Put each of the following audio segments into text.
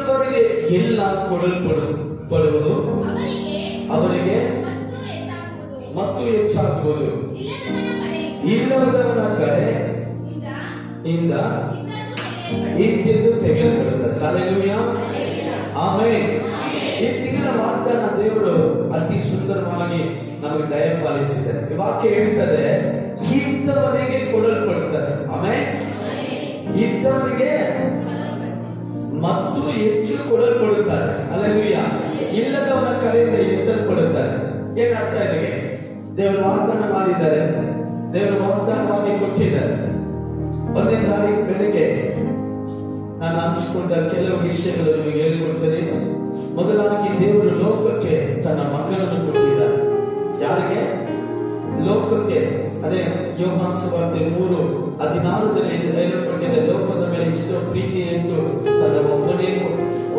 ಇದ್ದವರಿಗೆ ಎಲ್ಲ ಕೊಡಲ್ಪಡುವುದು ಅವರಿಗೆ ಮತ್ತು ಹೆಚ್ಚಾಗುವುದು, ಇಲ್ಲದವನ ಕಡೆ ಇಂದ ಇದ್ದಿದ್ದು ತೆಗೆಯಲ್ಪಡುತ್ತದೆ. Hallelujah, amen. ಈ ತಿಂಗಳ ವಾಗ್ದಾನ ದೇವರು ಅತಿ ಸುಂದರವಾಗಿ ನಮಗೆ ದಯಪಾಲಿಸಿದ್ದಾರೆ. ಈ ವಾಕ್ಯ ಹೇಳ್ತದೆ, ಇದ್ದವನಿಗೆ ಕೊಡಲ್ಪಡುತ್ತದೆ. ಆಮೆನ್. ಇದ್ದವನಿಗೆ ಮತ್ತು ಹೆಚ್ಚು ಕೊಡಲ್ಪಡುತ್ತಾರೆ. ಹಲ್ಲೆಲೂಯಾ. ಇಲ್ಲದವನ ಕಡೆಯಿಂದ ಎತ್ತಲ್ಪಡುತ್ತಾರೆ. ಏನರ್ಥ ಇದಕ್ಕೆ? ದೇವರು ವಾಗ್ದಾನ ಮಾಡಿದ್ದಾರೆ, ದೇವರು ವಾಗ್ದಾನವಾಗಿ ಕೊಟ್ಟಿದ್ದಾರೆ. 1ನೇ ತಾರೀಕು ಬೆಳಿಗ್ಗೆ ನಾನು ಹಂಚಿಕೊಂಡ ಕೆಲವು ವಿಷಯಗಳು ನಿಮಗೆ ಹೇಳಿಕೊಡ್ತೇನೆ. ಮೊದಲಾಗಿ ದೇವರು ಲೋಕಕ್ಕೆ ತನ್ನ ಮಗನನ್ನು ಕೊಟ್ಟಿದ್ದಾರೆ. ಯಾರಿಗೆ? ಲೋಕಕ್ಕೆ. ಅದೇ ಯೋಹಾನ ಸುವಾರ್ತೆ 3:16 ಹೇಳಲ್ಪಟ್ಟಿದೆ, ಲೋಕದ ಮೇಲೆ ಇಷ್ಟು ಪ್ರೀತಿ ಇಟ್ಟು ತನ್ನ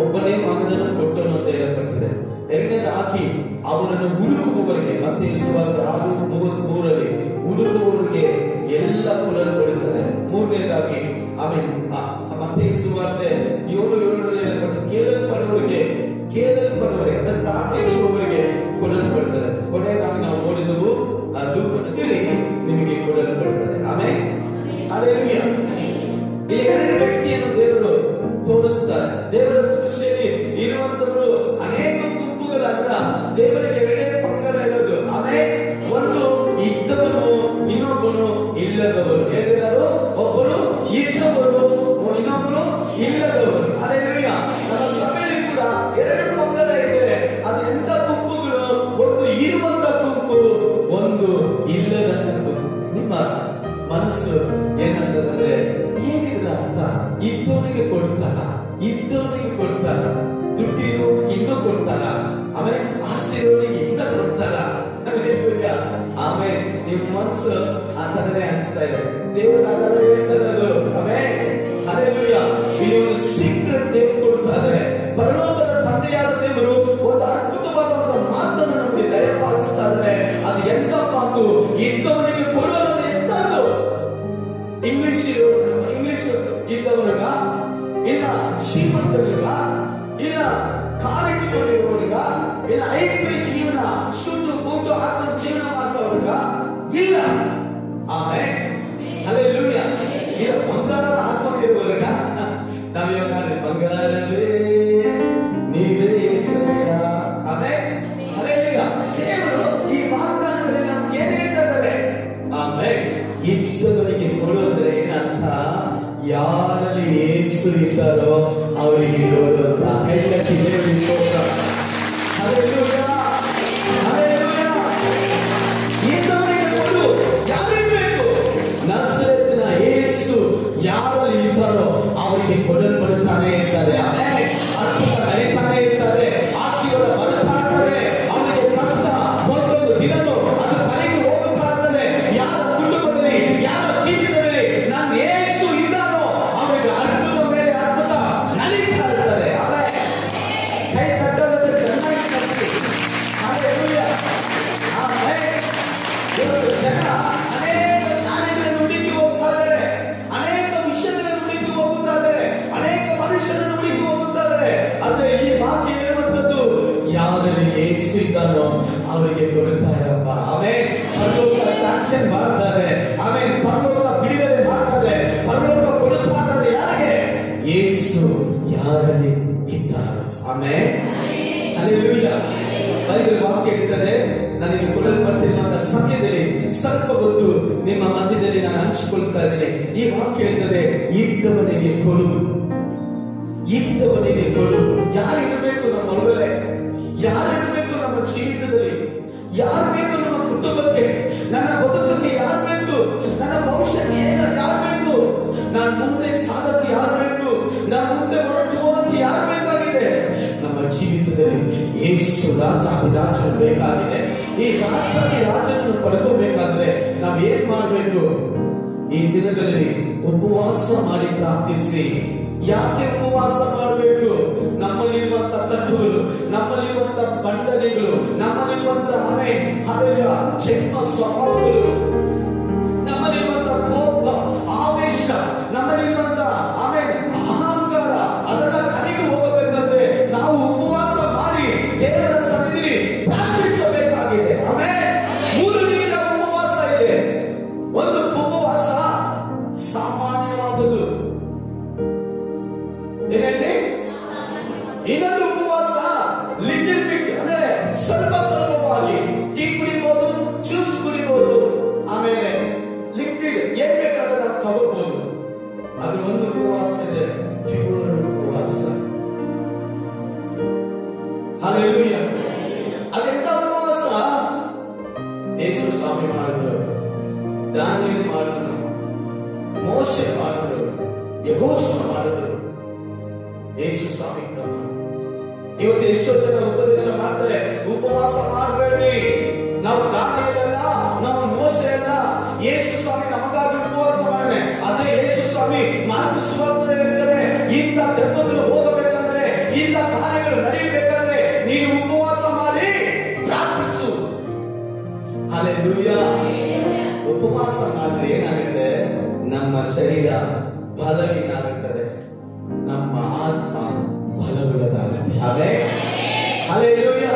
ಒಬ್ಬನೇ ಮಗನನ್ನು ಕೊಟ್ಟನು ಅಂತ ಹೇಳಲ್ಪಟ್ಟಿದೆ. ಎರಡನೇದಾಗಿ ಅವರನ್ನು ಹುಡುಕುವವರಿಗೆ, ಮತ್ತೆ ಸುವಾರ್ತೆ 6:33 ಹುಡುಕುವವರಿಗೆ ಎಲ್ಲ ಕೊಡಲ್ಪಡುತ್ತದೆ. ಮೂರನೇದಾಗಿ ಮತ್ತೆ ಸುವಾರ್ತೆ 7:7 ಹೇಳಲ್ಪಟ್ಟ ಕೇಳಲ್ಪಡುವವರಿಗೆ ಅದನ್ನು ಪ್ರಾರ್ಥಿಸುವವರಿಗೆ ಕೊಡಲ್ಪಡುತ್ತದೆ. ಕೊನೆಯದಾಗಿ ನಾವು ನೋಡಿದವು ಲೂಕನ ಸೇರಿ ನಿಮಗೆ ಕೊಡಲ್ಪಡುತ್ತದೆ. ಆಮೆನ್. ಹಲ್ಲೆಲೂಯಾ. ಇಲ್ಲಿ ಎರಡು ವ್ಯಕ್ತಿಯನ್ನು ದೇವರು ತೋರಿಸ್ತಾರೆ. ದೇವರ ದೃಷ್ಟಿಯಲ್ಲಿ ಇರುವಂತವರು ಅನೇಕ ಗುಂಪುಗಳಲ್ಲ, ದೇವರಿಗೆ ಎರಡೇ ಪಂಗಡ ಇರೋದು. ಆಮೆನ್. ಒಂದು ಇದ್ದವನು, ಇನ್ನೊಬ್ಬನು ಇಲ್ಲದವರು. ಹೇಳಿದರು, ಒಬ್ಬರು ಇದ್ದವರು, ಇನ್ನೊಬ್ಬರು ಇಲ್ಲದವರು. ಹಲ್ಲೆಲೂಯಾ. ನಮ್ಮ ಸಭೆಯಲ್ಲಿ ಕೂಡ ಎರಡು ಪಂಗಡ ಇದೆ. ಅದು ಎಂತ ಗುಂಪುಗಳು? ಒಂದು ಇರುವಂತ ಗುಂಪು, ಒಂದು ಇಲ್ಲದಂತ ಗುಂಪು. ನಿಮ್ಮ ಮನಸ್ಸು ಏನಂತಂದ್ರೆ, ಏನಿದ್ರ ಅಂತ ಇದ್ದವನಿಗೆ ಕೊಡ್ತಾರ, ಇದ್ದವನಿಗೆ ಕೊಡ್ತಾರ, ದುಡ್ಡು ಇರೋನಿಗೆ ಇನ್ನೂ ಕೊಡ್ತಾರ, ಆಮೇಲೆ ಆಸ್ತಿ ಇರೋನಿಗೆ ಇನ್ನೂ ಕೊಡ್ತಾರ. ಆಮೇಲೆ ನಿಮ್ಮ ಮನಸ್ಸು ಅಂತಂದ್ರೆ ಅನಿಸ್ತಾ ಇದೆ. ದೇವರು ಅದರ ಹೇಳ್ತಾರದು. ಆಮೇಲೆ ಹಲ್ಲೆಲೂಯಾ. ಇಲ್ಲಿ ಒಂದು ಸೀಕ್ರೆಟ್ ದೇವರು ಕೊಡ್ತಾ ಇದ್ದಾರೆ. ಪರಲೋಕದ ತಂದೆಯಾದ ದೇವರು ಒಂದು ಅದ್ಭುತವಾದ ಒಂದು ಮಾತನ್ನು ನಮಗೆ ದಯಪಾಲಿಸ್ತಾ ಇದ್ದಾರೆ. ಅದು ಎಂತ ಮಾತು? ಇದ್ದವನಿಗೆ ಕೊಡುವುದು ಎಂತದ್ದು? ಇಂಗ್ಲಿಷ್ ಇದ್ದವನಿಗ, ಇಲ್ಲ ಶ್ರೀಮಂತನಿಗ, ಇಲ್ಲ ಕಾರಿಟ್ಟುಕೊಂಡಿರುವವನಿಗ, ಇಲ್ಲ ಐಫೈ ಜೀವನ ಸುಟ್ಟು ಬೂಟು ಹಾಕೊಂಡು ಜೀವನ ಮಾಡ್ತವನಿಗ ಇಲ್ಲ. ಆಮೆನ್. ಹಲ್ಲೆಲೂಯಾ. ಇಲ್ಲ ಬಂಗಾರ ಹಾಕೊಂಡಿರುವವನಿಗ, ನಾವಿವಾಗ ಬಂಗಾರವೇ ನೀವೇ ಸರಿಯ. ಆಮೆನ್. ಹಲ್ಲೆಲೂಯಾ. ದೇವರು ಈ ವಾಗ್ದಾನದಲ್ಲಿ ನಮ್ಗೆ ಏನ್ ಹೇಳ್ತಾರೆ? ಆಮೆನ್. ಇದ್ದವನಿಗೆ ಕೊಡುವುದ್ರೆ ಏನಂತ? ಯಾರಲ್ಲಿ ಯೇಸು ಇದ್ದಾರೋ ಅವರಿಗೆ ಕೊಡುವಂತ. ಕೈಲಕ್ಕೆ ದೇವರಿಗೆ ಕೊಡ. ಹಲ್ಲೆಲೂಯಾ. ಹಲ್ಲೆಲೂಯಾ. ಇದ್ದವನಿಗೆ ಕೊಡು. ಯಾರಿಗೆ ಬೇಕು? ನಜರೇತಿನ ಯೇಸು ಯಾರಲ್ಲಿ ಇದ್ದಾರೋ ಅವರಿಗೆ ಕೊಡಲ್ಪಡುತ್ತಾನೆ ಇರ್ತಾರೆ. ಆಮೆನ್. ಅದ್ಭುತ ನಡೀತಾನೆ ಇರ್ತಾರೆ. ಆಶೀರ್ವಾದ ಬರ್ತಾ ಇರ್ತಾರೆ. ಅವರಿಗೆ ಕಷ್ಟ ಒಂದೊಂದು ದಿನವೂ ಅದು ಕರೆಗೆ ಹೋಗುತ್ತಾ ಇರ್ತದೆ. ಯಾರ ಕುಟುಂಬದಲ್ಲಿ, ಯಾರ ಜೀವಿತದಲ್ಲಿ ನಾನು ಯೇಸು ಇದ್ದಾನೋ ಅವರಿಗೆ ಅದ್ಭುತ ಮೇಲೆ ಅದ್ಭುತ ನಡೀತಾ ಇರ್ತದೆ. ಆಮೆನ್. ಕೈ ತಟ್ಟೋದಂದ್ರೆ ಚೆನ್ನಾಗಿ ಕಲಿಸಿ. ಹಲ್ಲೆಲೂಯಾ. ಆಮೆನ್. ಇವತ್ತು ಜನ ಅನೇಕ ಕಾರ್ಯಗಳನ್ನು ಹುಡುಕಿ ಹೋಗ್ತಾ ಇದ್ದಾರೆ, ಅನೇಕ ವಿಷಯಗಳನ್ನು ಹುಡುಕಿ ಹೋಗ್ತಾ ಇದ್ದಾರೆ, ಅನೇಕ ಮನುಷ್ಯರನ್ನು ಹುಡುಕಿ ಹೋಗ್ತಾ ಇದ್ದಾರೆ. ಆದ್ರೆ ಈ ವಾಕ್ಯ ಹೇಳುವಂತದ್ದು, ಯಾರಲ್ಲಿ ಯೇಸು ಇದ್ದಾನೋ ಅವರಿಗೆ ಕೊಡುತ್ತಾರಪ್ಪ. ಆಮೆನ್. ಪರಲೋಕ ಸಾಕ್ಷನ್ ಮಾಡ್ತಾರೆ. ಆಮೆನ್. ಪರಲೋಕ ಬಿಡುಗಡೆ ಮಾಡ್ತಾರೆ. ಪರಲೋಕ ಕೊಡುತ್ತಾ ಇರ್ತದೆ. ಯಾರಿಗೆ? ಯೇಸು ಯಾರಲ್ಲಿ ಇದ್ದಾರೋ. ಆಮೆನ್. ಹಲ್ಲೆಲೂಯಾ. ಬೈಬಲ್ ವಾಕ್ಯ ಹೇಳ್ತದೆ, ನನಗೆ ಕೊಡಲ್ಪಟ್ಟಿರುವಂತಹ ಸಮಯದಲ್ಲಿ ಸ್ವಲ್ಪ ಹೊತ್ತು ನಿಮ್ಮ ಮಧ್ಯದಲ್ಲಿ ನಾನು ಹಂಚಿಕೊಳ್ತಾ ಇದ್ದೇನೆ. ಈ ವಾಕ್ಯ ಹೇಳ್ತದೆ, ಇದ್ದವನಿಗೆ ಕೊಡು, ಇದ್ದವನಿಗೆ ಕೊಡು. ಯಾರಿರಬೇಕು ನಮ್ಮ ಒಳಗಡೆ? ಯಾರಿರಬೇಕು ನಮ್ಮ ಜೀವಿತದಲ್ಲಿ? ಯಾರು ಬೇಕು ನಮ್ಮ ಕುಟುಂಬಕ್ಕೆ? ನನ್ನ ಬದುಕಕ್ಕೆ ಯಾರು ಬೇಕು? ನನ್ನ ಭವಿಷ್ಯಕ್ಕೆ ಯಾರು ಬೇಕು? ನಾನು ಮುಂದೆ ಸಾಗಕ್ಕೆ ಯಾರು ಬೇಕು? ನಾನು ಮುಂದೆ ಹೊರಟು ಹೋಗಕ್ಕೆ ಯಾರು ಬೇಕಾಗಿದೆ? ನಮ್ಮ ಜೀವಿತದಲ್ಲಿ ಯೇಸು ರಾಜಾಧಿರಾಜನು ಬೇಕಾಗಿದೆ. ಈ ರಾಜನನ್ನು ಪಡೆಯಬೇಕಾದ್ರೆ ನಾವ್ ಏನ್ ಮಾಡ್ಬೇಕು? ಈ ದಿನದಲ್ಲಿ ಉಪವಾಸ ಮಾಡಿ ಪ್ರಾರ್ಥಿಸಿ. ಯಾಕೆ ಉಪವಾಸ ಮಾಡಬೇಕು? ನಮ್ಮಲ್ಲಿರುವಂತ ಕಟ್ಟುಗಳು, ನಮ್ಮಲ್ಲಿರುವಂತ ಬಂಧನೆಗಳು, ನಮ್ಮಲ್ಲಿರುವಂತ ಜನ್ಮ ಸ್ವಭಾವಗಳು, ನಮ್ಮಲ್ಲಿರುವಂತ ಕೋಪ, ಆವೇಶ, ನಮ್ಮಲ್ಲಿರುವಂತ ಅಹಂಕಾರ, ಅದೆಲ್ಲ ಕರೆಗೆ ಹೋಗಬೇಕಾದ್ರೆ ಇನ್ನೊಂದು ಉಪವಾಸ ಲಿಟಲ್ ಬಿಟ್, ಅಂದ್ರೆ ಸ್ವಲ್ಪ ಸ್ವಲ್ಪವಾಗಿ ಟೀ ಕುಡಿಬಹುದು, ಜ್ಯೂಸ್ ಕುಡಿಬಹುದು, ಆಮೇಲೆ ಲಿಕ್ವಿಡ್ ಏನ್ ಬೇಕಾದ್ರೆ ನಾವು ತಗೋಬಹುದು. ಅದು ಒಂದು ಉಪವಾಸ ಇದೆ, ಪ್ಯೂರ್ ಉಪವಾಸ. ಹಲ್ಲೆಲೂಯಾ. ಅದೆಂತ ಉಪವಾಸ? ಯೇಸು ಸ್ವಾಮಿ ಮಾಡಿದ್ರು, ದಾನಿಯೇಲ್ ಮಾಡಿದ್ರು, ಮೋಶೆ ಮಾಡಿದ್ರು, ಯೆಹೋಶುವ ಮಾಡಿದ್ರು, ಯೇಸು ಸ್ವಾಮಿ ಕೂಡ ಮಾಡಿದ್ರು. ಇವತ್ತು ಎಷ್ಟೋ ಜನ ಉಪದೇಶ ಮಾಡ್ತಾರೆ, ಉಪವಾಸ ಮಾಡಬೇಡ್ರಿ, ನಾವು ದಾನಿಯೇಲ್ ಅಲ್ಲ, ನಾವು ಮೋಶೆ ಅಲ್ಲ, ಯೇಸು ಸ್ವಾಮಿ ನಮಗಾಗಿ ಉಪವಾಸ ಮಾಡಿದ್ರೆ. ಅದೇ ಯೇಸು ಸ್ವಾಮಿ ಮಾರ್ಗ ಸುವಾರ್ತೆ ಹೇಳ್ತಾರೆ, ಇಂಥ ದೆವ್ವಗಳು ಹೋಗಬೇಕಂದ್ರೆ, ಇಂಥ ಕಾರ್ಯಗಳು ನಡೆಯಬೇಕಂದ್ರೆ ನೀನು ಉಪವಾಸ ಮಾಡಿ ಪ್ರಾರ್ಥಿಸು. ಹಲ್ಲೆಲೂಯಾ. ಉಪವಾಸ ಮಾಡಿದ್ರೆ ಏನಾಗುತ್ತೆ? ನಮ್ಮ ಶರೀರ ಬಲಹೀನಾಗುತ್ತದೆ, ನಮ್ಮ ಆತ್ಮ ಬಲವುಳ್ಳದಾಗುತ್ತೆ. ಹಲ್ಲೆಲೂಯಾ.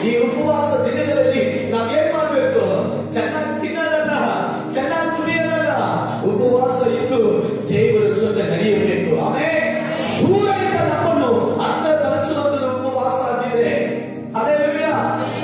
ಈ ಉಪವಾಸ ದಿನಗಳಲ್ಲಿ ನಾವೇನ್ ಮಾಡ್ಬೇಕು? ಚೆನ್ನಾಗಿ ತಿನ್ನೋದಲ್ಲ, ಚೆನ್ನಾಗಿ ಕುಡಿಯೋದಲ್ಲ, ಉಪವಾಸ ಇದ್ದು ದೇವರ ಜೊತೆ ನಡೆಯಬೇಕು. ಆಮೇಲೆ ದೂರದಿಂದ ನಮ್ಮನ್ನು ಹತ್ರ ತರಿಸುವಂತ ಉಪವಾಸ ಆಗಿದೆ. ಹಲ್ಲೆಲೂಯಾ.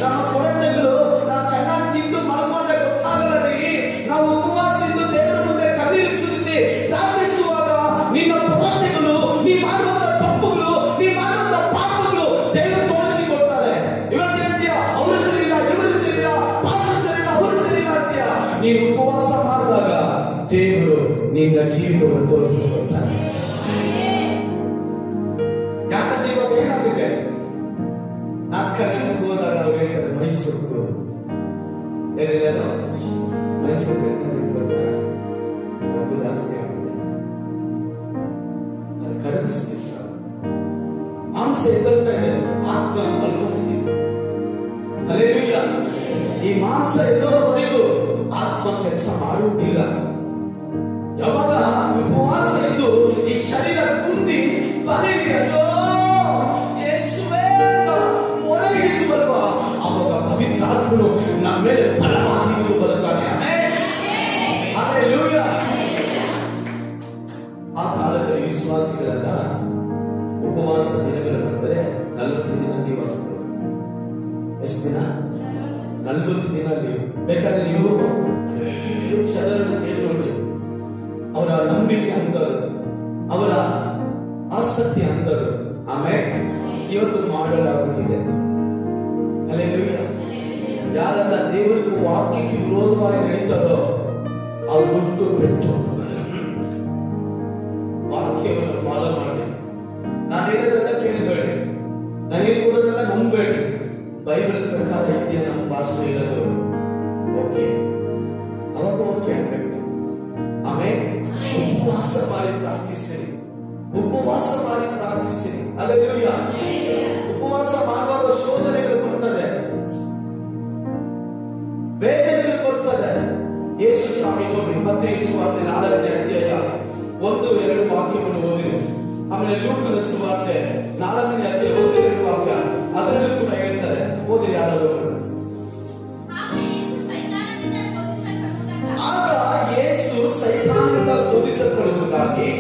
ನಮ್ಮ ಕೊರತೆಗಳು ನಾವು ಚೆನ್ನಾಗಿ ತಿಂದು ಮಾಡ್ಕೊಂಡ್ರೆ ಗೊತ್ತಾಗಲ್ಲ ರೀ. ನಾವು ಉಪವಾಸ ಇದ್ದು ದೇವರ ಮುಂದೆ ಕಣ್ಣೀರು ಸುರಿಸಿ ಪ್ರಾರ್ಥಿಸುವಾಗ ನಿನ್ನ ಕೊರತೆಗಳು, ನೀ ಮಾಡುವಂತ ತಪ್ಪುಗಳು, ನೀ ಮಾಡುವಂತ ಪಾಪಗಳು ದೇವರು ತೋರಿಸಿಕೊಡ್ತಾರೆ. ಇವತ್ತು ಹೇಳ್ತೀಯ ಅವರು ಸರಿಯಿಲ್ಲ, ಇವರು ಸರಿಯಿಲ್ಲ, ಪಾಪ ಸರಿಯಿಲ್ಲ, ಅವರು ಸರಿಯಿಲ್ಲ ಅಂತೀಯ. ನೀನು ಉಪವಾಸ ಮಾಡಿದಾಗ ದೇವರು ನಿನ್ನ ಜೀವಿತವನ್ನು ತೋರಿಸಿಕೊಡ್ತಾರೆ. ಯಾಕಂದ್ರೆ ಇವಾಗ ಏನಾಗಿದೆ? ನಾಲ್ಕನೇ ಹೋದಾಗ ಅವ್ರು ಹೇಳ್ತಾರೆ ಮೈಸೂರು, ಏನೇನು ಮೈಸೂರು ಜಾಸ್ತಿ ಆಗಿದೆ, ಅದು ಕರಗಿಸ್ಬೇಕು. ಮಾಂಸ ಎದುರ್ತಾ ಇದೆ, ಆತ್ಮ ಮಲ್ಕೊಂಡಿದೆ. ಹಲ್ಲೆಲೂಯಾ. ಈ ಮಾಂಸ ಎದುರುವರೆಗೂ ಆತ್ಮ ಕೆಲಸ ಮಾಡುವುದಿಲ್ಲ. ಯಾವಾಗ ಉಪವಾಸ ಇದ್ದು ಈ ಶರೀರ ಕುಂದಿ ಬರೀರಿ ಅಯ್ಯೋ ಯೇಸುವೇ ಅಂತ ಮೊರೆ ಹಿಡಿದುವಲ್ವಾ, ಅವಾಗ ಪವಿತ್ರಾತ್ಮನು ನಮ್ಮ ಮೇಲೆ ಬಲವಾಗಿ ಬರುತ್ತಾನೆ. ಹಲ್ಲೆಲೂಯಾ. ಆ ಕಾಲದಲ್ಲಿ ವಿಶ್ವಾಸಿಗಳೆಲ್ಲ ಉಪವಾಸ ದಿನಗಳಂದರೆ 40 ದಿನ ನೀವು ಎಷ್ಟು ದಿನ? 40 ದಿನ ನೀವು ಬೇಕಾದ್ರೆ ನೀವು ಜನರನ್ನು ಕೇಳಿ ನೋಡಿ. ಅವರ ನಂಬಿಕೆ ಅಂದರು, ಅವರ ಆಸಕ್ತಿ ಅಂದರು. ಆಮೇಲೆ ಇವತ್ತು ಮಾಡಲಾಗುತ್ತಿದೆ. ಹಲ್ಲೆಲೂಯಾ. ಯಾರೆಲ್ಲ ದೇವರಿಗೂ ವಾಕ್ಯಕ್ಕೆ ವಿರೋಧವಾಗಿ ನಡೀತಾರೋ ಅವ್ರು ಬಿಟ್ಟು ಬಿಟ್ಟು ವಾಕ್ಯವನ್ನು ಫಾಲೋ ಮಾಡಿ. ನಾನು ಹೇಳೋದೆಲ್ಲ ಕೇಳಬೇಡಿ, ನನಗೆ ಕೊಡೋದೆಲ್ಲ ನಂಬಬೇಡಿ. ಬೈಬಲ್ ಪ್ರಕಾರ ಇದೆಯಾ ನಮ್ಮ ಭಾಷೆ ಹೇಳೋದು? ಓಕೆ, ಅವಾಗ ಓಕೆ ಅನ್ಬೇಕು. ಆಮೇಲೆ ಉಪವಾಸ ಮಾಡಿ ಪ್ರಾರ್ಥಿಸಿರಿ, ಉಪವಾಸ ಮಾಡಿ ಪ್ರಾರ್ಥಿಸಿರಿ. ಹಲ್ಲೆಲೂಯಾ. ಉಪವಾಸ ಮಾಡುವಾಗ ಶೋಧನೆಗಳು ಬರ್ತದೆ, ವೇದನೆಗಳು ಬರ್ತದೆ. ಯೇಸು ಸ್ವಾಮಿ ನೋಡಿ ಮತ್ತೇಯು ಸುವಾರ್ತೆ 4ನೇ ಅಧ್ಯಾಯ 1-2 ವಾಕ್ಯವನ್ನು ಓದಿರಿ. ಆಮೇಲೆ ಲೂಕನ ಸುವಾರ್ತೆ 4ನೇ ಅಧ್ಯಾಯ 1-2 ವಾಕ್ಯ, ಅದರಲ್ಲೂ ಕೂಡ ಹೇಳ್ತಾರೆ. ಓದಿರಿ ಯಾರಾದರೂ. ಆಗ ಯೇಸು ಸೈತಾನನಿಂದ ಶೋಧಿಸಲ್ಪಡುವುದಾಗಿ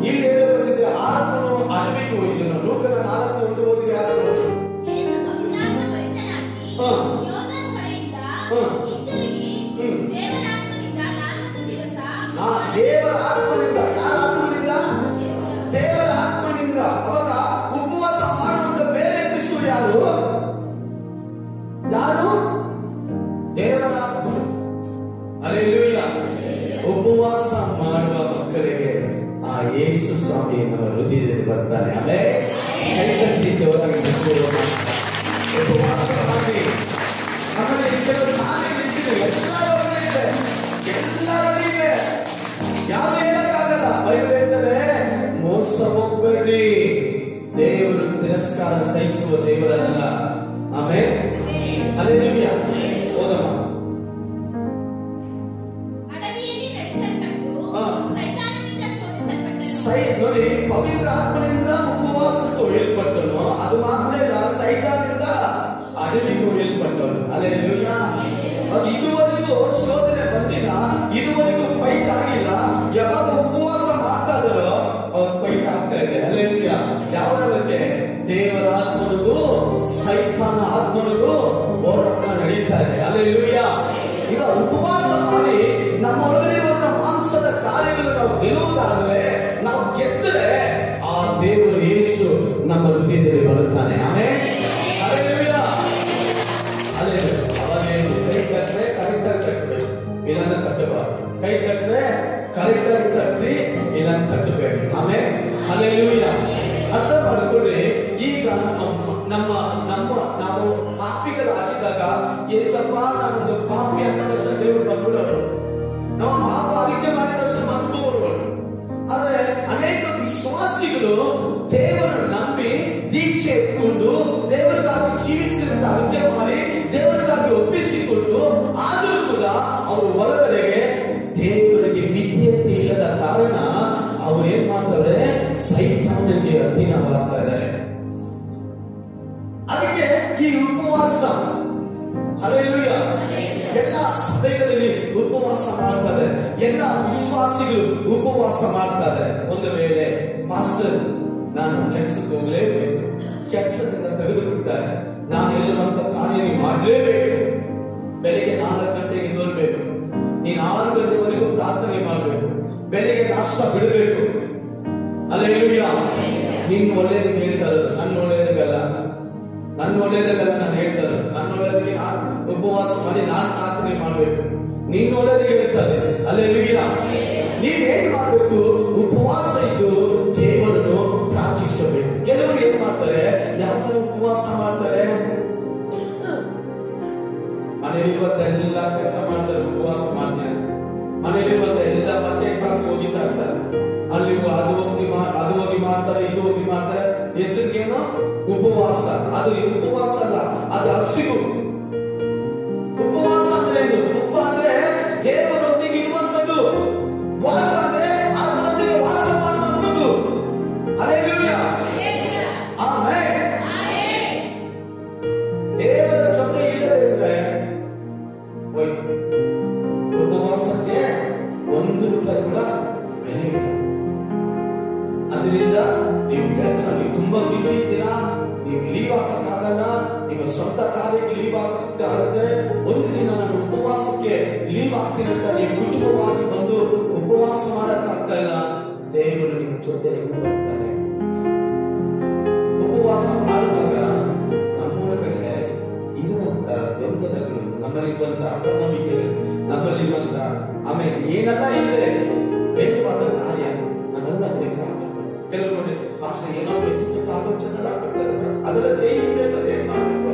ಇಲ್ಲಿ ಹೇಳಲ್ಪಟ್ಟಿದೆ, ಆತ್ಮನು ಅಡವಿಗೆ ಹೋಯಿದನು. ಲೂಕನ 4:1 ಓದಿರಿ ಯಾರಾದರೂ. ದೇವರ ಆತ್ಮನಿಂದ, ಯಾರ ಆತ್ಮನಿಂದ? ದೇವರ ಆತ್ಮನಿಂದ. ಅವಾಗ ಉಪವಾಸ ಮಾಡುವಂತ ಬೇರೆ ಎಬ್ಬಿಸುವರು ಯಾರು? ಯಾರು? ದೇವರ ಆತ್ಮ. ಹಲ್ಲೆಲೂಯಾ. ಉಪವಾಸ ಮಾಡುವ ಮಕ್ಕಳಿಗೆ ಆ ಯೇಸು ಸ್ವಾಮಿ ನಮ್ಮ ಹೃದಯದಲ್ಲಿ ಬರ್ತಾನೆ. ಅಲ್ಲೇ ಕೈ ಕಟ್ಟಿ ಜೋರಾಗಿ ಉಪವಾಸ ಮಾಡಿ. ಆಮೇಲೆ ಕೆಲವು ಎಲ್ಲರಿದೆ, ಯಾವ ಹೇಳಕ್ಕಾಗಲ್ಲ. ಬೈಬಲ್ ಹೇಳ್ತಾರೆ ಮೋಸ ಹೋಗ್ಬೇಡ್ರಿ, ದೇವರು ತಿರಸ್ಕಾರ ಸಹಿಸುವ ದೇವರಲ್ಲ. ಆಮೇಲೆ ಹಲ್ಲೆಲೂಯಾ. ಓದಮ್ಮ. ನೋಡಿ, ಪವಿತ್ರ ಆತ್ಮನಿಂದ ಉಪವಾಸಕ್ಕೆ ಒಯ್ಯಲ್ಪಟ್ಟನು, ಅದು ಮಾತ್ರ ಇಲ್ಲ, ಸೈತಾನನಿಂದ ಅಡವಿಗೆ ಒಯ್ಯಲ್ಪಟ್ಟನು. ಹಲ್ಲೆಲೂಯಾ. ಅದು ಇದುವರೆಗೂ ಶೋಧನೆ ಬಂದಿಲ್ಲ, ಇದುವರೆಗೂ ಫೈಟ್ ಆಗಿಲ್ಲ. ಯಾವಾಗ ಉಪವಾಸ ಮಾಡ್ತಾ ಇದ್ದಾರೋ ಅವ್ರು ಎತ್ತರೆ ಆ ದೇವರು ಯೇಸು ನಮ್ಮ ಹೃದಯದಲ್ಲಿ ಬರುತ್ತಾನೆ. ಆಮೆನ್. ಹಲ್ಲೆಲೂಯಾ. ಹಲ್ಲೆಲೂಯಾ. ಅವನೇ ಕೈ ಕಟ್ಟರೆ ಕರೆಕ್ಟ್ ಆಗಿ ಕಟ್ಟಬೇಕು, ಇಲ್ಲ ಕಟ್ಟಬಾರದು. ಕೈ ಕಟ್ಟರೆ ಕರೆಕ್ಟ್ ಆಗಿ ಕಟ್ಟಿ, ಇಲ್ಲ ಕಟ್ಟಬೇಕು. ಆಮೆನ್. ಹಲ್ಲೆಲೂಯಾ. ಅರ್ಥ ಮಾಡ್ಕೊಳ್ಳಿ. ಈಗ ನಾವು ಪಾಪಿಗಳಾಗಿದ್ದಾಗ ಏಸಪ್ಪ ನಾನೊಂದು ಪಾಪಿ ಅಂತ ತಕ್ಷಣ ದೇವರು ಬಂದ್ಬಿಡೋರು. ನಾವು ಪಾಪ ಅರಿಕೆ ಮಾಡಿದ ತಕ್ಷಣ ಬಂದ್ಬಿಡೋರು. ಆದ್ರೆ ಅನೇಕ ವಿಶ್ವಾಸಿಗಳು ದೇವರನ್ನು ನಂಬಿ ದೀಕ್ಷೆ ಎತ್ಕೊಂಡು ದೇವರಿಗಾಗಿ ಜೀವಿಸಿದಂತ ಅರಿಕೆ ಮಾಡಿ ದೇವರಿಗಾಗಿ ಒಪ್ಪಿಸಿಕೊಂಡು ಆದರೂ ಕೂಡ ಅವರು ಹೊರಗಡೆಗೆ ದೇವರಿಗೆ ವಿಧೇಯತೆ ಇಲ್ಲದ ಕಾರಣ ಅವ್ರು ಏನ್ ಮಾಡ್ತಾರೆ, ಸೈತಾನನಿಗೆ ಅಧೀನವಾಗ್ತಾ ಇದ್ದಾರೆ. ಅದಕ್ಕೆ ಈ ಉಪವಾಸ, ಹಲ್ಲೆಲೂಯಾ, ಎಲ್ಲ ಸಭೆಗಳಲ್ಲಿ ಉಪವಾಸ ಮಾಡ್ತಾರೆ, ಎಲ್ಲ ವಿಶ್ವಾಸಿಗಳು ಉಪವಾಸ ಮಾಡ್ತಾರೆ. ಒಂದು ವೇಳೆ ಮಾಸ್ಟರ್ ನಾನು ಕೆಲಸಕ್ಕೆ ಹೋಗ್ಲೇಬೇಕು, ಕೆಲಸದಿಂದ ತೆಗೆದು ಬಿಡ್ತಾರೆ, ನಾನು ಹೇಳುವಂತ ಕಾರ್ಯ ಮಾಡಲೇಬೇಕು, ಬೆಳಿಗ್ಗೆ 4 ಗಂಟೆಗೆ ನೋಡ್ಬೇಕು, ನೀನು 6 ಗಂಟೆವರೆಗೂ ಪ್ರಾರ್ಥನೆ ಮಾಡಬೇಕು, ಬೆಳಿಗ್ಗೆ ನಾಷ್ಟ ಬಿಡಬೇಕು. ಹಲ್ಲೆಲೂಯಾ. ನೀನು ಒಳ್ಳೇದಕ್ಕೆ ಹೇಳ್ತಾರೆ, ನನ್ನ ಒಳ್ಳೇದಕ್ಕಲ್ಲ ನಾನು ಹೇಳ್ತಾರೆ, ನನ್ನ ಒಳ್ಳೇದಕ್ಕೆ ಉಪವಾಸ ಮಾಡಿ ನಾನು ಪ್ರಾರ್ಥನೆ ಮಾಡಬೇಕು, ನೀನು ಒಳ್ಳೇದಕ್ಕೆ ಹೇಳ್ತಾರೆ. ಹಲ್ಲೆಲೂಯಾ. ನೀವೇನ್ ಮಾಡ್ಬೇಕು, ಉಪವಾಸ ಇದ್ದು ದೇವರನ್ನು ಪ್ರಾರ್ಥಿಸಬೇಕು. ಕೆಲವರು ಏನ್ ಮಾಡ್ತಾರೆ, ಯಾವ ಉಪವಾಸ ಮಾಡ್ತಾರೆ, ಮನೆಯಲ್ಲಿರುವಂತ ಎಲ್ಲ ಕೆಲಸ ಮಾಡ್ತಾರೆ, ಉಪವಾಸ ಮಾಡ್ತಾರೆ, ಮನೆಯಲ್ಲಿರುವಂತ ಎಲ್ಲ ಬಟ್ಟೆ ಹಾಕಿ ಹೋಗಿತಾ ಇರ್ತಾರೆ, ಅಲ್ಲಿ ಅದು ಹೋಗಿ ಮಾಡ್ತಾರೆ, ಇದು ಹೋಗಿ ಮಾಡ್ತಾರೆ. ಹೆಸರಿಗೇನೋ ಉಪವಾಸ. ಅದು ಉಪವಾಸ ಅಲ್ಲ, ಅದು ಹಸಿವು. ಉಪವಾಸ ಅಂದ್ರೆ ಏನು? ಉಪ ಅಂದ್ರೆ ದೇವರೊಂದಿಗೆ ಇರುವಂತದ್ದು, ವಾಸ ಅಂದ್ರೆ ಅದರೊಂದಿಗೆ ವಾಸ ಮಾಡುವಂತದ್ದು. ಹಲ್ಲೆಲೂಯಾ. ಆಮೆನ್. ದೇವರ ಜೊತೆ ಇಲ್ಲದೆ ಇದ್ರೆ ಉಪವಾಸಕ್ಕೆ 1 ರೂಪಾಯಿ ಕೂಡ ಬೆಲೆ ಇಲ್ಲ. ಅದರಿಂದ ನೀವು ಕೆಲಸ, ನೀವು ತುಂಬಾ ಬಿಸಿ ಇದ್ದೀರಾ, ನೀವು ಲೀವ್ ಹಾಕಕ್ಕಾಗಲ್ಲ, ನಿಮ್ಮ ಸ್ವಂತ ಕಾರ್ಯಕ್ಕೆ ಲೀವ್ ಹಾಕಕ್ಕಾಗತ್ತೆ, ಒಂದು ದಿನ ನಾನು ಉಪವಾಸಕ್ಕೆ ಲೀವ್ ಹಾಕ್ತೀನಿ ಅಂತ ನೀವು ಕುಟುಂಬವಾಗಿ ಬಂದು ಉಪವಾಸ ಮಾಡಕ್ಕಾಗ್ತಾ ಇಲ್ಲ, ದೇವರು ನಿಮ್ಮ ಜೊತೆ ಬರ್ತಾರೆ. ಉಪವಾಸ ಮಾಡುವಾಗ ನಮ್ಮೊಳಗಡೆ ಇರುವಂತ ಗೊಂದಲಗಳು, ನಮ್ಮಲ್ಲಿರುವಂತ ಅಪನಂಬಿಕೆಗಳು, ನಮ್ಮಲ್ಲಿರುವಂತ ಆಮೇಲೆ ಏನೆಲ್ಲ ಇದೆ ವೇಗವಾದ ಕಾರ್ಯ ನಾವೆಲ್ಲ ತೆಗೆದುಹಾಕಬೇಕು. ಕೆಲವರು ನೋಡಿ ಪಾಸ್ಟರ್ ಏನೋ ಚೆನ್ನಾಗಿ ಅದೆಲ್ಲ ಜಯಿಸಬೇಕಂತ ಏನ್ ಮಾಡ್ಬೇಕು,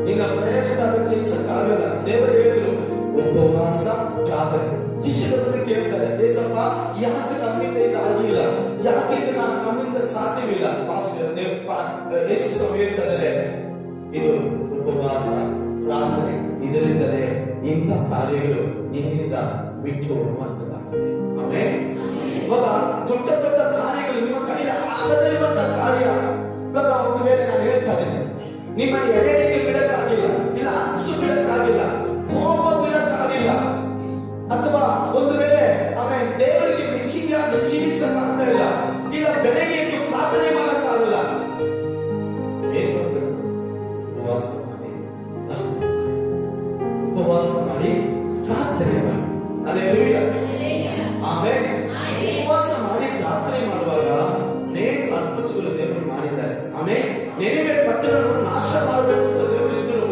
ನಿನ್ನ ಪ್ರಯತ್ನದಿಂದ ಅದನ್ನು ಜಯಿಸಕ್ಕಾಗಲ್ಲ. ದೇವರು ಹೇಳಿದ್ರು ಉಪವಾಸ ಪ್ರಾರ್ಥನೆ. ಶಿಷ್ಯರನ್ನು ಕೇಳ್ತಾರೆ, ಏಸಪ್ಪ ಯಾಕೆ ನಮ್ಮಿಂದ ಇದಾಗಿಲ್ಲ, ಯಾಕೆ ಇದು ನಮ್ಮಿಂದ ಸಾಧ್ಯವಿಲ್ಲ? ಯೇಸು ಸ್ವಾಮಿ ಹೇಳ್ತಾರೆ, ಇದು ಉಪವಾಸ ಪ್ರಾರ್ಥನೆ, ಇದರಿಂದಲೇ ಇಂಥ ಕಾರ್ಯಗಳು ನಿನ್ನಿಂದ ಬಿಟ್ಟು ಹೋಗುವಂತದ್ದಾಗಿದೆ. ಆಮೆನ್. ಇವಾಗ ದೊಡ್ಡ ದೊಡ್ಡ ಕಾರ್ಯಗಳು ನಿಮ್ಮ ಕೈಲಿ ಆಗದೇ ಇರುವಂತ ಕಾರ್ಯ, ಇವಾಗ ಒಂದು ವೇಳೆ ನಾನು ಹೇಳ್ತಾರೆ, ನಿಮ್ಮಲ್ಲಿ ಎಡೆಗೆ ಬಿಡಕ್ಕಾಗಿಲ್ಲ, ಇಲ್ಲ ಅನ್ಸು ಬಿಡಕ್ಕಾಗಿಲ್ಲ, ಕೋಪ ಬಿಡಕ್ಕಾಗಿಲ್ಲ, ಅಥವಾ ಒಂದು ವೇಳೆ ಆಮೇಲೆ ದೇವರಿಗೆ ಮೆಚ್ಚಿಗೆಯಾಗಿ ಜೀವಿಸಕ್ಕಾಗ್ತಾ ಇಲ್ಲ, ಇಲ್ಲ ಬೆಳಗ್ಗೆ ಎದ್ದು ಪ್ರಾರ್ಥನೆ ಮಾಡಕ್ಕಾಗಲ್ಲ, ಏನ್ ಮಾಡ್ಬೇಕು? ಉಪವಾಸ ಮಾಡಿ ಪ್ರಾರ್ಥನೆ ಮಾಡಿ. ಹಲ್ಲೆಲೂಯಾ. ಆಮೆನ್. ಉಪವಾಸ ಮಾಡಿ ಪ್ರಾರ್ಥನೆ ಮಾಡುವಾಗ ಅನೇಕ ಅದ್ಭುತಗಳು ದೇವರು ಮಾಡಿದ್ದಾರೆ. ಆಮೆನ್. ನೆನೆವೆ ಪಟ್ಟಣವನ್ನು ನಾಶ ಮಾಡಬೇಕು ಅಂತ ದೇವರು ಇದ್ದರು,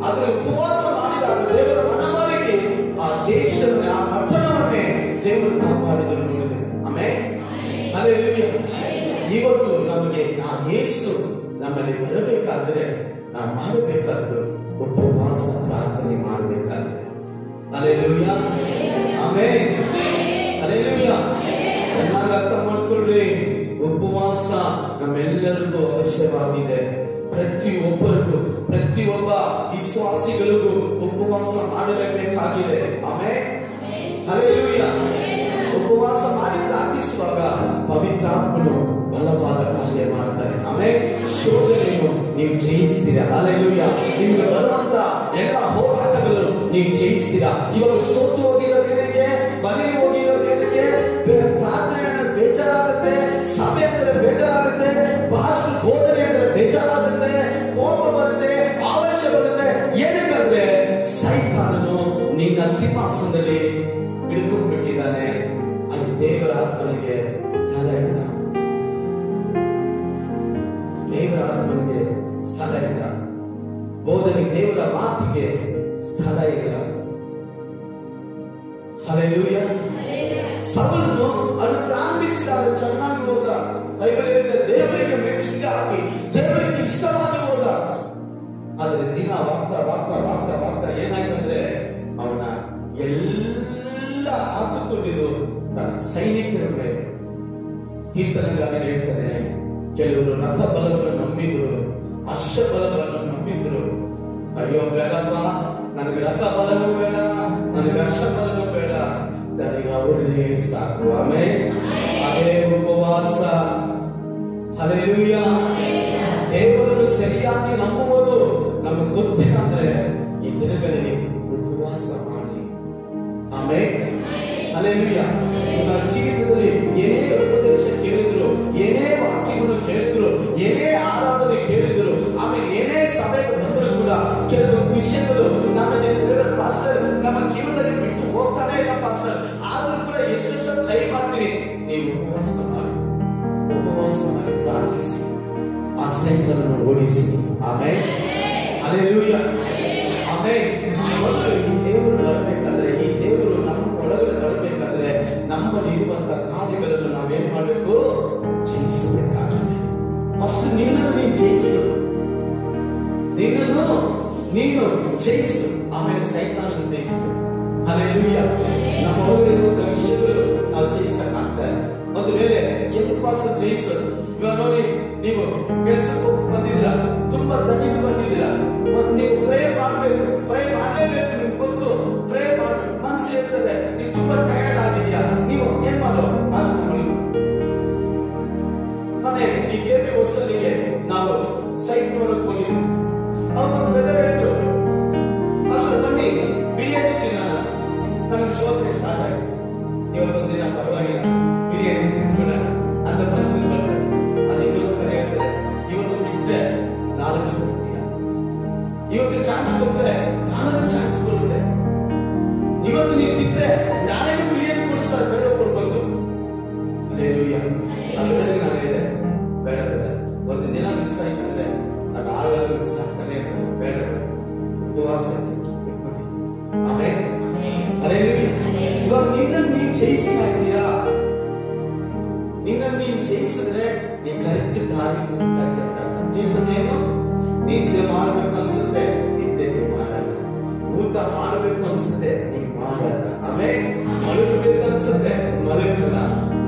ಆದರೆ ಉಪವಾಸ ಮಾಡಿದಾಗ ದೇವರ ಮನವೊಲಿಗೆ ಆ ದೇಶವನ್ನೇ, ಆ ಪಟ್ಟಣವನ್ನೇ ದೇವರು ಕಾಪಾಡಿದರು ನೋಡಿದ್ದೇವೆ. ಆಮೆನ್. ಹಲ್ಲೆಲೂಯಾ. ಇವತ್ತು ನಮಗೆ ಆ ಯೇಸು ನಮ್ಮಲ್ಲಿ ಬರಬೇಕಾದ್ರೆ ನಾವು ಮಾಡಬೇಕಾದ್ದು ಉಪವಾಸ ಪ್ರಾರ್ಥನೆ ಮಾಡಬೇಕಾಗಿದೆ. ಹಲ್ಲೆಲೂಯಾ. ಆಮೆನ್. ಹಲ್ಲೆಲೂಯಾ. ಚೆನ್ನಾಗಿ ಅರ್ಥ ಮಾಡ್ಕೊಳ್ರಿ, ಉಪವಾಸ ನಮ್ಮೆಲ್ಲರಿಗೂ ಅವಶ್ಯವಾಗಿದೆ. ಪ್ರತಿಯೊಬ್ಬರಿಗೂ, ಪ್ರತಿಯೊಬ್ಬ ವಿಶ್ವಾಸಿಗಳಿಗೂ ಉಪವಾಸ ಮಾಡಲೇಬೇಕಾಗಿದೆ. ಆಮೆನ್. ಹಲ್ಲೆಲೂಯಾ. ಉಪವಾಸ ಮಾಡಿ ಪ್ರಾರ್ಥಿಸುವಾಗ ಪವಿತ್ರಾತ್ಮನು ಬಲವಾದ ಕಾರ್ಯ ಮಾಡ್ತಾರೆ. ಆಮೆನ್. ಶೋಧನೆಯನ್ನು ನೀವು ಜಯಿಸ್ತೀರಾ. ಹಲ್ಲೆಲೂಯಾ. ನಿಮ್ಗೆ ಬರುವಂತ ಎಲ್ಲ ಹೋರಾಟಗಳು ನೀವು ಜಯಿಸ್ತೀರಾ. ಇವಾಗ ಸೋತು ಹೋಗಿರೋದೇನಿಗೆ, ಬಲಿ ಹೋಗಿರೋದೇನಿಗೆ, ಪ್ರಾರ್ಥನೆ ಅಂದ್ರೆ ಬೇಜಾರಾಗುತ್ತೆ, ಸಭೆ ಅಂದ್ರೆ ಬೇಜಾರಾಗುತ್ತೆ, ಭಾಷೆ ಬೋಧನೆ ಅಂದ್ರೆ ಬೇಜಾರಾಗುತ್ತೆ, ಕೋಪ ಬರುತ್ತೆ, ಆವೇಶ ಬರುತ್ತೆ. ಏನಕ್ಕಂದ್ರೆ ಸೈತಾನನು ನಿನ್ನ ಸಿಂಹಾಸನದಲ್ಲಿ ಹಿಡಿದುಕೊಂಡು ಬಿಟ್ಟಿದ್ದಾನೆ, ಅಲ್ಲಿ ದೇವರ ಆತ್ಮನಿಗೆ ಸ್ಥಳ ಇಲ್ಲ. ಹೋದಲ್ಲಿ ದೇವರ ಮಾತಿಗೆ ಸ್ಥಳ ಇಲ್ಲ. ಹಲ್ಲೆಲೂಯಾ. ಸೌಲನು ಅದು ಪ್ರಾರಂಭಿಸಿದಾಗ ಚೆನ್ನಾಗಿ ಹೋದ, ಬೈಬಲಿನಿಂದ ದೇವರಿಗೆ ಮೆಚ್ಚುಗೆ ಆಗಿ ದೇವರಿಗೆ ಇಷ್ಟವಾಗಿ ಹೋದ. ಆದರೆ ದಿನ ವಾಗ್ತಾ ಏನಾಯ್ತಂದ್ರೆ ಅವನ ಎಲ್ಲ ಹಾಕಿಕೊಂಡಿದ್ದು ತನ್ನ ಸೈನಿಕರ ಮೇಲೆ. ಕೀರ್ತನೆಗಾಗಿ ಹೇಳ್ತಾನೆ, ಕೆಲವರು ರಥ ಬಲಗಳನ್ನು ನಂಬಿದ್ರು, ಅಶ್ವ ಬಲಗಳನ್ನು ನಂಬಿದ್ರು. ಅಯ್ಯೋ ಬೇಡಪ್ಪ, ನನಗೆ ರಥ ಬಲನೂ ಬೇಡ, ನನಗೆ ಅಶ್ವ ಬಲನೂ ಬೇಡ, ನನಗೆ ಅವರೇ ಸಾಕು. ಆಮೇಲೆ ಅದೇ ಉಪವಾಸ. ಹಲ್ಲೆಲೂಯಾ. ದೇವರನ್ನು ಸರಿಯಾಗಿ ನಂಬುವುದು ನಮಗೆ ಗೊತ್ತಿಲ್ಲ ಅಂದ್ರೆ ಈ ದಿನಗಳಲ್ಲಿ ಉಪವಾಸ ಮಾಡಿ. ಆಮೇಲೆ ಹಲ್ಲೆಲೂಯಾ. ನಿಮ್ಮ ಜೀವಿತದಲ್ಲಿ ಏನೇ ಉಪದೇಶ ಕೇಳಿದ್ರು, ಏನೇ ವಾಕ್ಯಗಳು ಕೇಳಿದ್ರು, ಏನೇ ಆರಾಧನೆ ಕೇಳಿದ್ರು, ಆಮೇಲೆ ಏನೇ ಸಭೆಗೆ ಬಂದರೂ ಕೂಡ ಕೆಲವು ವಿಷಯಗಳು ಪಾಸ್ಟರ್ ನಮ್ಮ ಜೀವನದಲ್ಲಿ ಬಿಟ್ಟು ಹೋಗ್ತಾನೆ ಇಲ್ಲ ಪಾಸ್ಟರ್, ಆದ್ರೂ ಕೂಡ ಎಷ್ಟು ಟ್ರೈ ಮಾಡ್ತೀರಿ. ನೀವು ಉಪವಾಸ ಮಾಡಿ ಪ್ರಾರ್ಥಿಸಿ ಆ ಸೈತಾನನನ್ನು ಓಡಿಸಿ. ಆಮೇಲೆ ಹಲ್ಲೆಲೂಯಾ. ಆಮೇಲೆ ದೇವರು ಬರಬೇಕಾದ್ರೆ, ಈ ದೇವರು ನಮ್ಮ ಒಳಗಡೆ ಬರಬೇಕಾದ್ರೆ ನಮ್ಮಲ್ಲಿ ಇರುವಂತಹ ಕಾರ್ಯಗಳನ್ನು ನಾವೇನ್ ಮಾಡಬೇಕು? ಜಯಿಸಬೇಕಾಗಿದೆ. ಫಸ್ಟ್ ನಿನ್ನನ್ನು ನೀನು ಜಯಿಸು, ನಿನ್ನನ್ನು ನೀನು ಜಯಿಸು, ಆಮೇಲೆ ಸೈತಾನನ್ನು ಜಯಿಸು. ಹಲ್ಲೆಲೂಯಾ. ನಮ್ಮ ಒಳಗಿರುವಂತಹ ವಿಷಯಗಳು ನಾವು ಜಯಿಸಕ್ಕಾಗ್ತದೆ. ಒಂದು ವೇಳೆ ಉಪವಾಸ ಜಯಿಸೋದು. ಇವಾಗ ನೋಡಿ, ನೀವು ಕೆಲಸಕ್ಕೆ ಬಂದಿದ್ರ, ತುಂಬಾ ತಗ್ಗಿದು ಬಂದಿದ್ದೀರಾ, ನೀವು ಪ್ರೇ ಮಾಡಬೇಕು, ಪ್ರೇ ಮಾಡಲೇಬೇಕು. ನಿಮ್ಗೆ ಗೊತ್ತು, ಪ್ರೇ ಮಾಡಬೇಕು, ಮನಸ್ಸು ಇರ್ತದೆ. ನೀವು ತುಂಬಾ ಟಯರ್ಡ್ ಆಗಿದ್ಯಾ, ನೀವು ಏನ್ ಮಾಡೋ ಮನೆ ಈ ಕೆಪಿ ಹೊಸಲಿಗೆ ನಾವು ಸೈಟ್ ನೋಡಕ್ ಹೋಗಿದ್ವಿ. ಅವರು ಬೆದರ್ ಹೇಳಿದ್ರು, ಅಷ್ಟು ಬನ್ನಿ ಬಿರಿಯಾನಿ ತಿನ್ನೋಣ. ನಮ್ಗೆ ಶೋಧನೆ ಸ್ಟಾರ್ಟ್ ಆಗಿದೆ. ಇವತ್ತೊಂದು ದಿನ ಪರವಾಗಿಲ್ಲ, ಬಿರಿಯಾನಿ ತಿನ್ಬಿಡೋಣ ಅಂತ ಮನಸ್ಸಿಗೆ ಬರ್ತದೆ. ಅದು ಇನ್ನೊಂದು ಕರೆ ಇರ್ತದೆ, ಇವತ್ತು ಬಿಟ್ಟರೆ ನಾಳೆ ಬಿಡ್ತೀಯ, ಇವತ್ತು ಚಾನ್ಸ್ ಕೊಟ್ಟರೆ ನಾಳೆ ಚಾನ್ಸ್ ಕೊಡುತ್ತೆ, ಇವತ್ತು ನೀವು ತಿಂದ್ರೆ ನಾಳೆ ಬಿರಿಯಾನಿ ಕೊಡಿಸ್ತಾರೆ ಬೇರೆ ಕೊಡ್ಬಂದು. ಹಲ್ಲೆಲೂಯಾ. ಅದರಲ್ಲಿ ನಾನು ಇದೆ, ಬೇಡ ಬೇಡ, ಒಂದು ದಿನ ಮಿಸ್ ಆಯ್ತಂದ್ರೆ ಅದು ಆಗಲು ಮಿಸ್ ಆಗ್ತಾನೆ ಇರ್ತದೆ. ಬೇಡ ಬೇಡ, ಉಪವಾಸ ಬಿಟ್ಬಿಡಿ. ಆಮೇಲೆ ಹಲ್ಲೆಲೂಯಾ. ಇವಾಗ ನಿನ್ನನ್ನು ನೀನು ಜಯಿಸ್ತಾ ಇದ್ದೀರಾ. ನಿನ್ನನ್ನು ನೀನು ಜಯಿಸಿದ್ರೆ ನೀ ಕರೆಕ್ಟ್ ದಾರಿ ಜಯಿಸೋದೇನು? ನಿದ್ದೆ ಮಾಡಬೇಕು ಅನ್ಸುತ್ತೆ, ನಿದ್ದೆ ನೀವು ಮಾಡಲ್ಲ. ಊಟ ಮಾಡಬೇಕು ಅನ್ಸುತ್ತೆ, ನೀವು ಮಾಡಲ್ಲ. ಆಮೇಲೆ ಮಲಗಬೇಕು ಅನ್ಸುತ್ತೆ, ಮಲಗಲ್ಲ.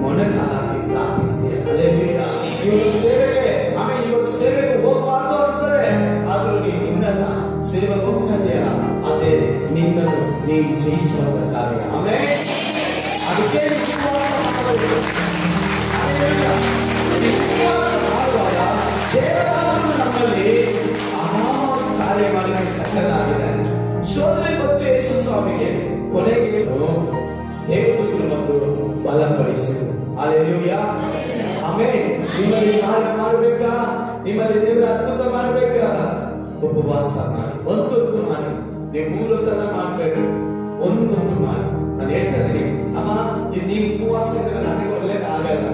ಮೊಣಕಾಲಾಗಿ ಪ್ರಾರ್ಥಿಸ್ತೀಯ. ಹಲ್ಲೆಲೂಯಾ. ಇವರು ಸೇವೆಗೆ, ಆಮೇಲೆ ಇವತ್ತು ಸೇವೆಗೆ ಹೋಗಬಾರ್ದು ಅಂತಾರೆ, ಆದ್ರೂ ನೀನು ನಿನ್ನನ್ನ ಸೇವೆಗೆ ಹೋಗ್ತಾ ಇದೆಯಲ್ಲ, ಅದೇ ನಿನ್ನನ್ನು ನೀನು ಜಯಿಸುವಂತ ಕಾರ್ಯ. ಆಮೇಲೆ ಅದಕ್ಕೆ ಮಾಡುವಾಗ ದೇವರಾದರೂ ನಮ್ಮಲ್ಲಿ ಕಾರ್ಯ ಮಾಡಲಿಕ್ಕೆ ಸಕ್ಕನಾಗಿದ್ದಾನೆ. ಶೋಧನೆ ಮತ್ತು ಯೇಸು ಸ್ವಾಮಿಗೆ ಕೊನೆಗೆ ದೇವದೂತರು ನಮ್ಮನ್ನು ಬಲಪಡಿಸಿದರು. ಹಲ್ಲೆಲೂಯಾ. ಆಮೇಲೆ ನಿಮ್ಮಲ್ಲಿ ಕಾರ್ಯ ಮಾಡಬೇಕಾ, ನಿಮ್ಮಲ್ಲಿ ದೇವರ ಅದ್ಭುತ ಮಾಡಬೇಕಾ, ಉಪವಾಸ ಮಾಡಿ, ಒಂದೊತ್ತು ಮಾಡಿ. ನೀವು 3 ಹೊತ್ತನ್ನ ಮಾಡಬೇಕು, ಒಂದೊತ್ತು ಮಾಡಿ. ನಾನು ಹೇಳ್ತಾ ಇದ್ದೀನಿ, ಅಮ್ಮ ನೀವು ಉಪವಾಸ ಇದ್ರೆ ನನಗೆ ಒಳ್ಳೇದಾಗಲ್ಲ,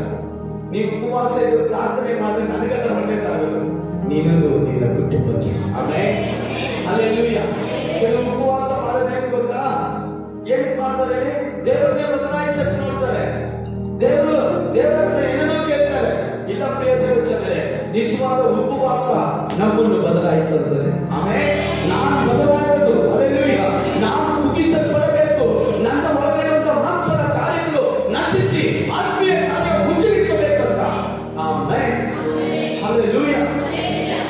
ನೀವು ಉಪವಾಸ ಇದ್ರೆ ಪ್ರಾರ್ಥನೆ ಮಾಡಿದ್ರೆ ನನಗೆಲ್ಲ ಒಳ್ಳೇದಾಗಲ್ಲ, ನೀನೊಂದು ನಿನ್ನ ಕುಟುಂಬಕ್ಕೆ. ಆಮೇಲೆ ಹಲ್ಲೆಲೂಯಾ. ಕೆಲವು ಉಪವಾಸ ಮಾಡೋದೇನು ಗೊತ್ತಾ? ಏನಕ್ಕೆ ಮಾಡ್ತಾರೆ ಹೇಳಿ? ದೇವರನ್ನೇ ಬದಲಾಯಿಸಕ್ಕೆ ನೋಡ್ತಾರೆ. ದೇವರ ಹತ್ರ ಏನೇನೋ ಕೇಳ್ತಾರೆ. ಇಲ್ಲ ಪ್ರಿಯ ದೇವಚಂದ್ರೆ, ನಿಜವಾದ ಉಪವಾಸ ನಮ್ಮನ್ನು ಬದಲಾಯಿಸುತ್ತದೆ. ಆಮೇಲೆ ನಾನು ಬದಲಾಗಬೇಕು. ಹಲ್ಲೆಲೂಯಾ. ನಾನು ಮುಗಿಸಲ್ಪಡಬೇಕು. ನನ್ನ ಒಳಗಿರುವಂತ ಮಾಂಸದ ಕಾರ್ಯಗಳು ನಶಿಸಿ ಆತ್ಮೀಯ ಕಾರ್ಯ ಉಚ್ಚರಿಸಬೇಕಂತ. ಆಮೇಲೆ ಹಲ್ಲೆಲೂಯಾ.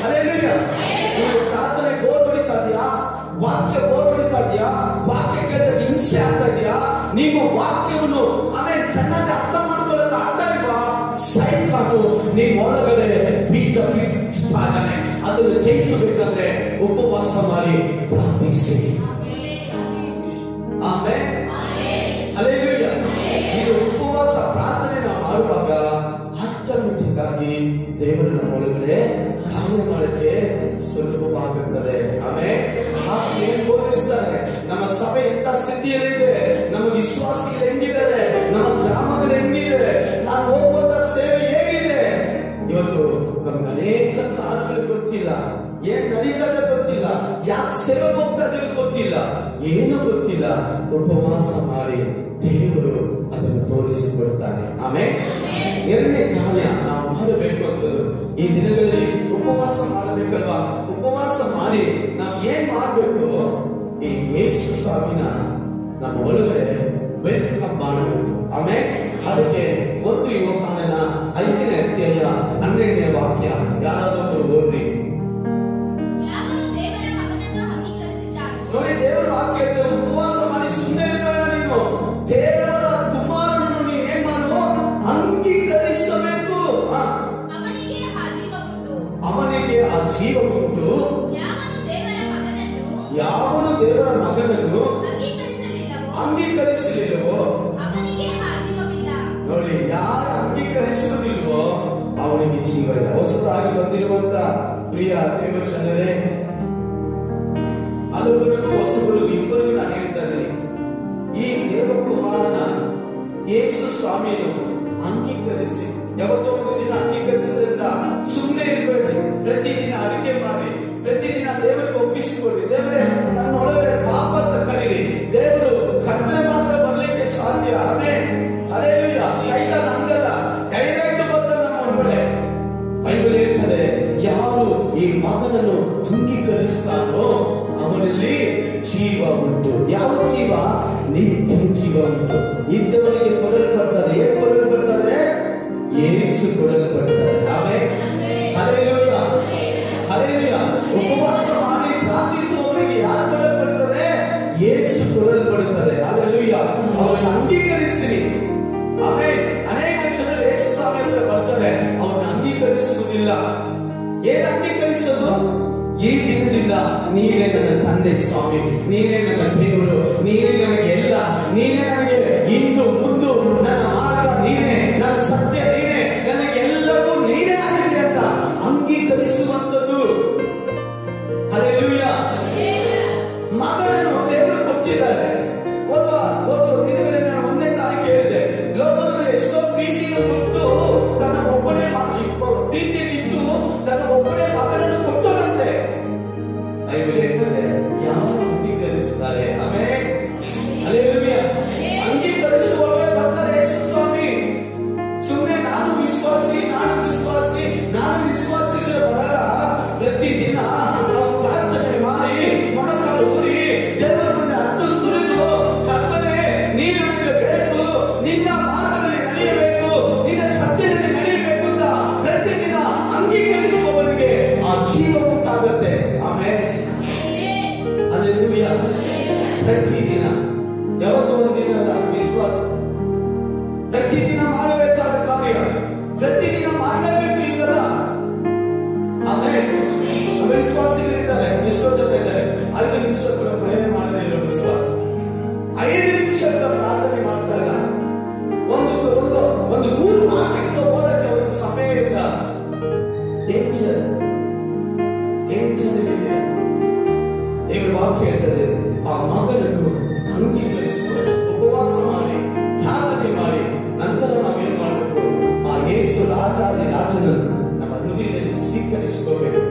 ಹಲ್ಲೆಲೂಯಾ. ನೀವು ಪ್ರಾರ್ಥನೆ ಬೋರ್ ಹೊಡಿತಾ ಇದೆಯಾ? ವಾಕ್ಯ ಬೋರ್ ಹೊಡಿತಾ ಇದೆಯಾ? ವಾಕ್ಯ ಕೇಳಿದ ಹಿಂಸೆ ಆಗ್ತಾ ಇದೆಯಾ? ನೀವು ವಾಕ್ಯವನ್ನು ಆಮೇಲೆ ಚೆನ್ನಾಗಿ ಅರ್ಥ ಮಾಡ್ಕೊಳ್ಳೋಕೆ ಆಗ್ತಾ ಇಲ್ವಾ? ಸೈತಾನು ನಿಮ್ಮ ಒಳಗಡೆ ಬೀಜ ಬೀಸ್ತಾನೆ. ಅದನ್ನು ಜಯಿಸಬೇಕಂದ್ರೆ ಉಪವಾಸ ಮಾಡಿ ಪ್ರಾರ್ಥಿಸಿ. ಆಮೇಲೆ ಹಲ್ಲೆಲೂಯಾ. ಇದು ಉಪವಾಸ ಪ್ರಾರ್ಥನೆ ನಾವು ಮಾಡುವಾಗ ಹಚ್ಚಮುಚ್ಚಿಗಾಗಿ ದೇವರು ನಮ್ಮ ಒಳಗಡೆ ಕಾರ್ಯ ಮಾಡಕ್ಕೆ ಸುಲಭವಾಗುತ್ತದೆ. ಆಮೇಲೆ ಏನ್ ಬೋಧಿಸ್ತಾರೆ, ನಮ್ಮ ಸಭೆ ಎಂತ ಸ್ಥಿತಿಯಲ್ಲಿದೆ, ನಮ್ಮ ವಿಶ್ವಾಸಿಗಳು ಹೆಂಗಿದ್ದಾರೆ, ನಮ್ಮ ಗ್ರಾಮಗಳು ಹೆಂಗಿದೆ, ನಾನು ಹೋಗುವಂತ ಸೇವೆ ಹೇಗಿದೆ. ಇವತ್ತು ನಮ್ಗೆ ಅನೇಕ ಕಾರಣಗಳು ಗೊತ್ತಿಲ್ಲ. ಏನ್ ನಡೀತದೆ ಗೊತ್ತಿಲ್ಲ, ಯಾಕೆ ಸೇವೆ ಹೋಗ್ತದೆ ಗೊತ್ತಿಲ್ಲ, ಏನು ಗೊತ್ತಿಲ್ಲ. ಉಪವಾಸ ಮಾಡಿ ದೇವರು ಅದನ್ನು ತೋರಿಸಿಕೊಡ್ತಾನೆ. ಆಮೇಲೆ ಎರಡನೇ ಕಾರ್ಯ ನಾವು ಮಾಡಬೇಕು ಅಂತಂದ್ರೆ ಈ ದಿನಗಳಲ್ಲಿ ಉಪವಾಸ ಮಾಡಬೇಕಲ್ವಾ? ಉಪವಾಸ ಮಾಡಿ ನಾವು ಏನ್ ಮಾಡ್ಬೇಕು? ಈ ಯೇಸು ಸ್ವಾಮಿನ ನಮ್ಮ ಒಳಗಡೆ ವೆಲ್ಕಮ್ ಮಾಡಬೇಕು. ಆಮೇಲೆ ಅದಕ್ಕೆ 1 ಯೋಹಾನನ 5ನೇ ಅಧ್ಯಾಯ 12ನೇ ವಾಕ್ಯ ಯಾರಾದ್ರೂ ಓದ್ರಿ. ನೋಡಿ, ದೇವರ ವಾಕ್ಯ ಉಪವಾಸ ಮಾಡಿ ಸುಮ್ಮನೆ ಇರಬೇಡ. ನೀನು ದೇವರ ಕುಮಾರನನ್ನು ನೀನು ಏನ್ ಮಾಡು? ಅಂಗೀಕರಿಸಬೇಕು. ಅವನಿಗೆ ಆ ಜೀವ ಉಂಟು. ಯಾವನು ದೇವರ ಮಗನನ್ನು ಅಂಗೀಕರಿಸಲಿಲ್ಲವೋ, ನೋಡಿ, ಯಾರು ಅಂಗೀಕರಿಸುವುದಿಲ್ವೋ ಅವನಿಗೆ ಜೀವ ಇಲ್ಲ. ಹೊಸದಾಗಿ ಬಂದಿರುವಂತ ಪ್ರಿಯ ದೇವಚಂದ್ರರೇ, ಹಲವರಿಗೂ ಹೊಸಬರಿಗೂ ಇಬ್ಬರಿಗೂ ನಾನು ಹೇಳ್ತೇನೆ, ಈ ದೇವಕುಮಾರನ ಯೇಸು ಸ್ವಾಮಿಯನ್ನು ಅಂಗೀಕರಿಸಿ. ಯಾವತ್ತೋ ಒಂದು ದಿನ ಅಂಗೀಕರಿಸದಿಂದ ಸುಮ್ಮನೆ ಇರಬೇಡಿ. ಪ್ರತಿದಿನ ಅರಿಕೆ ಮಾಡಿ, ಪ್ರತಿದಿನ ದೇವರಿಗೆ ಒಪ್ಪಿಸಿಕೊಳ್ಳಿ. ದೇವರೇ, ನನ್ನ ಒಳಗಡೆ ಪಾಪ ಅಂತ ಕರೀರಿ. ದೇವರು ಕರ್ತನೆ ಮಾತ್ರ ಬರಲಿಕ್ಕೆ ಸಾಧ್ಯ. Amen, hallelujah. ಸೈತಾನ ಹಂಗಲ್ಲ, ಡೈರೆಕ್ಟ್ ಬಂದ ನಮ್ಮ ಒಳಗಡೆ. ಬೈಬಲ್ ಹೇಳ್ತದೆ, ಯಾರು ಈ ಮಗನನ್ನು ಅಂಗೀಕರಿಸ್ತಾನೋ ಅವನಲ್ಲಿ ಜೀವ ಉಂಟು. ಯಾವ ಜೀವ? ನಿತ್ಯ ಜೀವ ಉಂಟು. ಇದ್ದವನಿಗೆ ಕೊಡಲ್ಪಡ್ತದೆ. ಏನ್ ಕೊಡಲ್ಪಡ್ತದೆ? ಯೇಸು ಕೊಡಲ್ಪಡ್ತಾರೆ. Amen, hallelujah, hallelujah. ಉಪವಾಸ ಮಾಡಿ ಪ್ರಾರ್ಥಿಸುವವರಿಗೆ ಯಾರು ಕೊಡಲ್ಪಡ್ತದೆ? ಯೇಸು ಕೊಡಲ್ಪಡುತ್ತದೆ. ಹಲ್ಲೆಲೂಯಾ. ಅವರನ್ನು ಅಂಗೀಕರಿಸಿರಿ. ಆಮೆನ್. ಅನೇಕ ಜನರು ಯೇಸು ಸ್ವಾಮಿ ಹತ್ರ ಬರ್ತಾರೆ, ಅವರನ್ನು ಅಂಗೀಕರಿಸುವುದಿಲ್ಲ. ಏನ್ ಅಂಗೀಕರಿಸೋದು? ಈ ದಿನದಿಂದ ನೀನೇ ನನ್ನ ತಂದೆ ಸ್ವಾಮಿ, ನೀನೇ ನನ್ನ ದೇವರು, ನೀನೇ ನನಗೆ ಎಲ್ಲ, ನೀನೇ ನನಗೆ ಇಂದು ಮುಂದು, ನನ್ನ ಮಾರ್ಗ ನೀನೇ, ನನ್ನ ಸತ್ಯ ನೀನೇ, ನನಗೆಲ್ಲವೂ ನೀನೇ ಆಗಿದೆ ಅಂತ ಅಂಗೀಕರಿಸುವಂಥದ್ದು. ಹಲ್ಲೆಲೂಯಾ. ಮಗನನ್ನು ದೇವರು ಕೊಟ್ಟಿದ್ದಾರೆ. ಒಂದು ದಿನವೇ ನಾನು 1ನೇ ತಾರೀಕು ಹೇಳಿದೆ, ಲೋಕದ ಮೇಲೆ ಎಷ್ಟೋ ಪ್ರೀತಿಯನ್ನು ಕೊಟ್ಟು ತನ್ನ ಒಬ್ಬನೇ ಪ್ರೀತಿಯನ್ನಿಟ್ಟು ತನ್ನ ಒಬ್ಬನೇ ಮಗನನ್ನು ಕೊಟ್ಟದಂತೆ. ಬೈಬಲ್ ಹೇಳ್ತದೆ, ಯಾರು ಅಂಗೀಕರಿಸ್ತಾರೆ. Amen, hallelujah. ಅಂಗೀಕರಿಸುವವರೇ ಬರ್ತಾರೆ ಯೇಸು ಸ್ವಾಮಿ. ಸುಮ್ಮನೆ ನಾನು ವಿಶ್ವಾಸಿ ಇದ್ರೆ ಬರಲ್ಲ. ಪ್ರತಿದಿನ ನಾವು ಪ್ರಾರ್ಥನೆ ಮಾಡಿ, ಮೊಣಕಾಲು ಊರಿ, ದೇವರ ಮುಂದೆ ಹತ್ತು ಸುರಿದು, ಕರ್ತನೇ ನೀನು ನನಗೆ ಬೇಕು, ನಿನ್ನ ಮಾರ್ಗದಲ್ಲಿ ನಡೆಯಬೇಕು, ನಿನ್ನ ಸತ್ಯದಲ್ಲಿ ನಡೆಯಬೇಕು ಅಂತ ಪ್ರತಿದಿನ ಅಂಗೀಕರಿಸುವವನಿಗೆ ಆ ಜೀವ ಉಂಟಾಗುತ್ತೆ. ಆಮೇಲೆ ಹಲ್ಲೆಲೂಯಾ. ಪ್ರತಿದಿನ, ಯಾವತ್ತೋ ಒಂದು ದಿನ ವಿಶ್ವಾಸ, ಪ್ರತಿದಿನ ಮಾಡಬೇಕಾದ ಕಾರ್ಯ, ಪ್ರತಿದಿನ ಮಾಡಲೇಬೇಕು. ಈಗಲ್ಲ. ಆಮೇಲೆ ವಿಶ್ವಾಸಿಗಳಿದ್ದಾರೆ, ಎಷ್ಟೋ ಜನ ಇದ್ದಾರೆ 5 ನಿಮಿಷ ಕೂಡ ಪ್ರೇರಣೆ ಮಾಡದೇ ಇರೋ ವಿಶ್ವಾಸ. 5 ನಿಮಿಷ ಕೂಡ ಪ್ರಾರ್ಥನೆ ಮಾಡ್ತಾ ಇಲ್ಲ. ಒಂದು 3 ವಾಕ್ಯಗಳು ಓದಕ್ಕೆ ಒಂದು ಸಮಯ ಇಲ್ಲ. ಟೆನ್ಷನ್ ಇದೆ. ದೇವರ ವಾಕ್ಯ ಹೇಳ್ತದೆ, ಆ ಮಗನನ್ನು ಅಂಗೀಕರಿಸಿಕೊಂಡು ಉಪವಾಸ ಮಾಡಿ ಪ್ರಾರ್ಥನೆ ಮಾಡಿ ನಂತರ ನಾವೇನ್ ಮಾಡಬೇಕು? ಆ ಯೇಸು ರಾಜಾದಿ ರಾಜನನ್ನು ನಮ್ಮ ಹೃದಯದಲ್ಲಿ ಸ್ವೀಕರಿಸಿಕೊಳ್ಳಬೇಕು.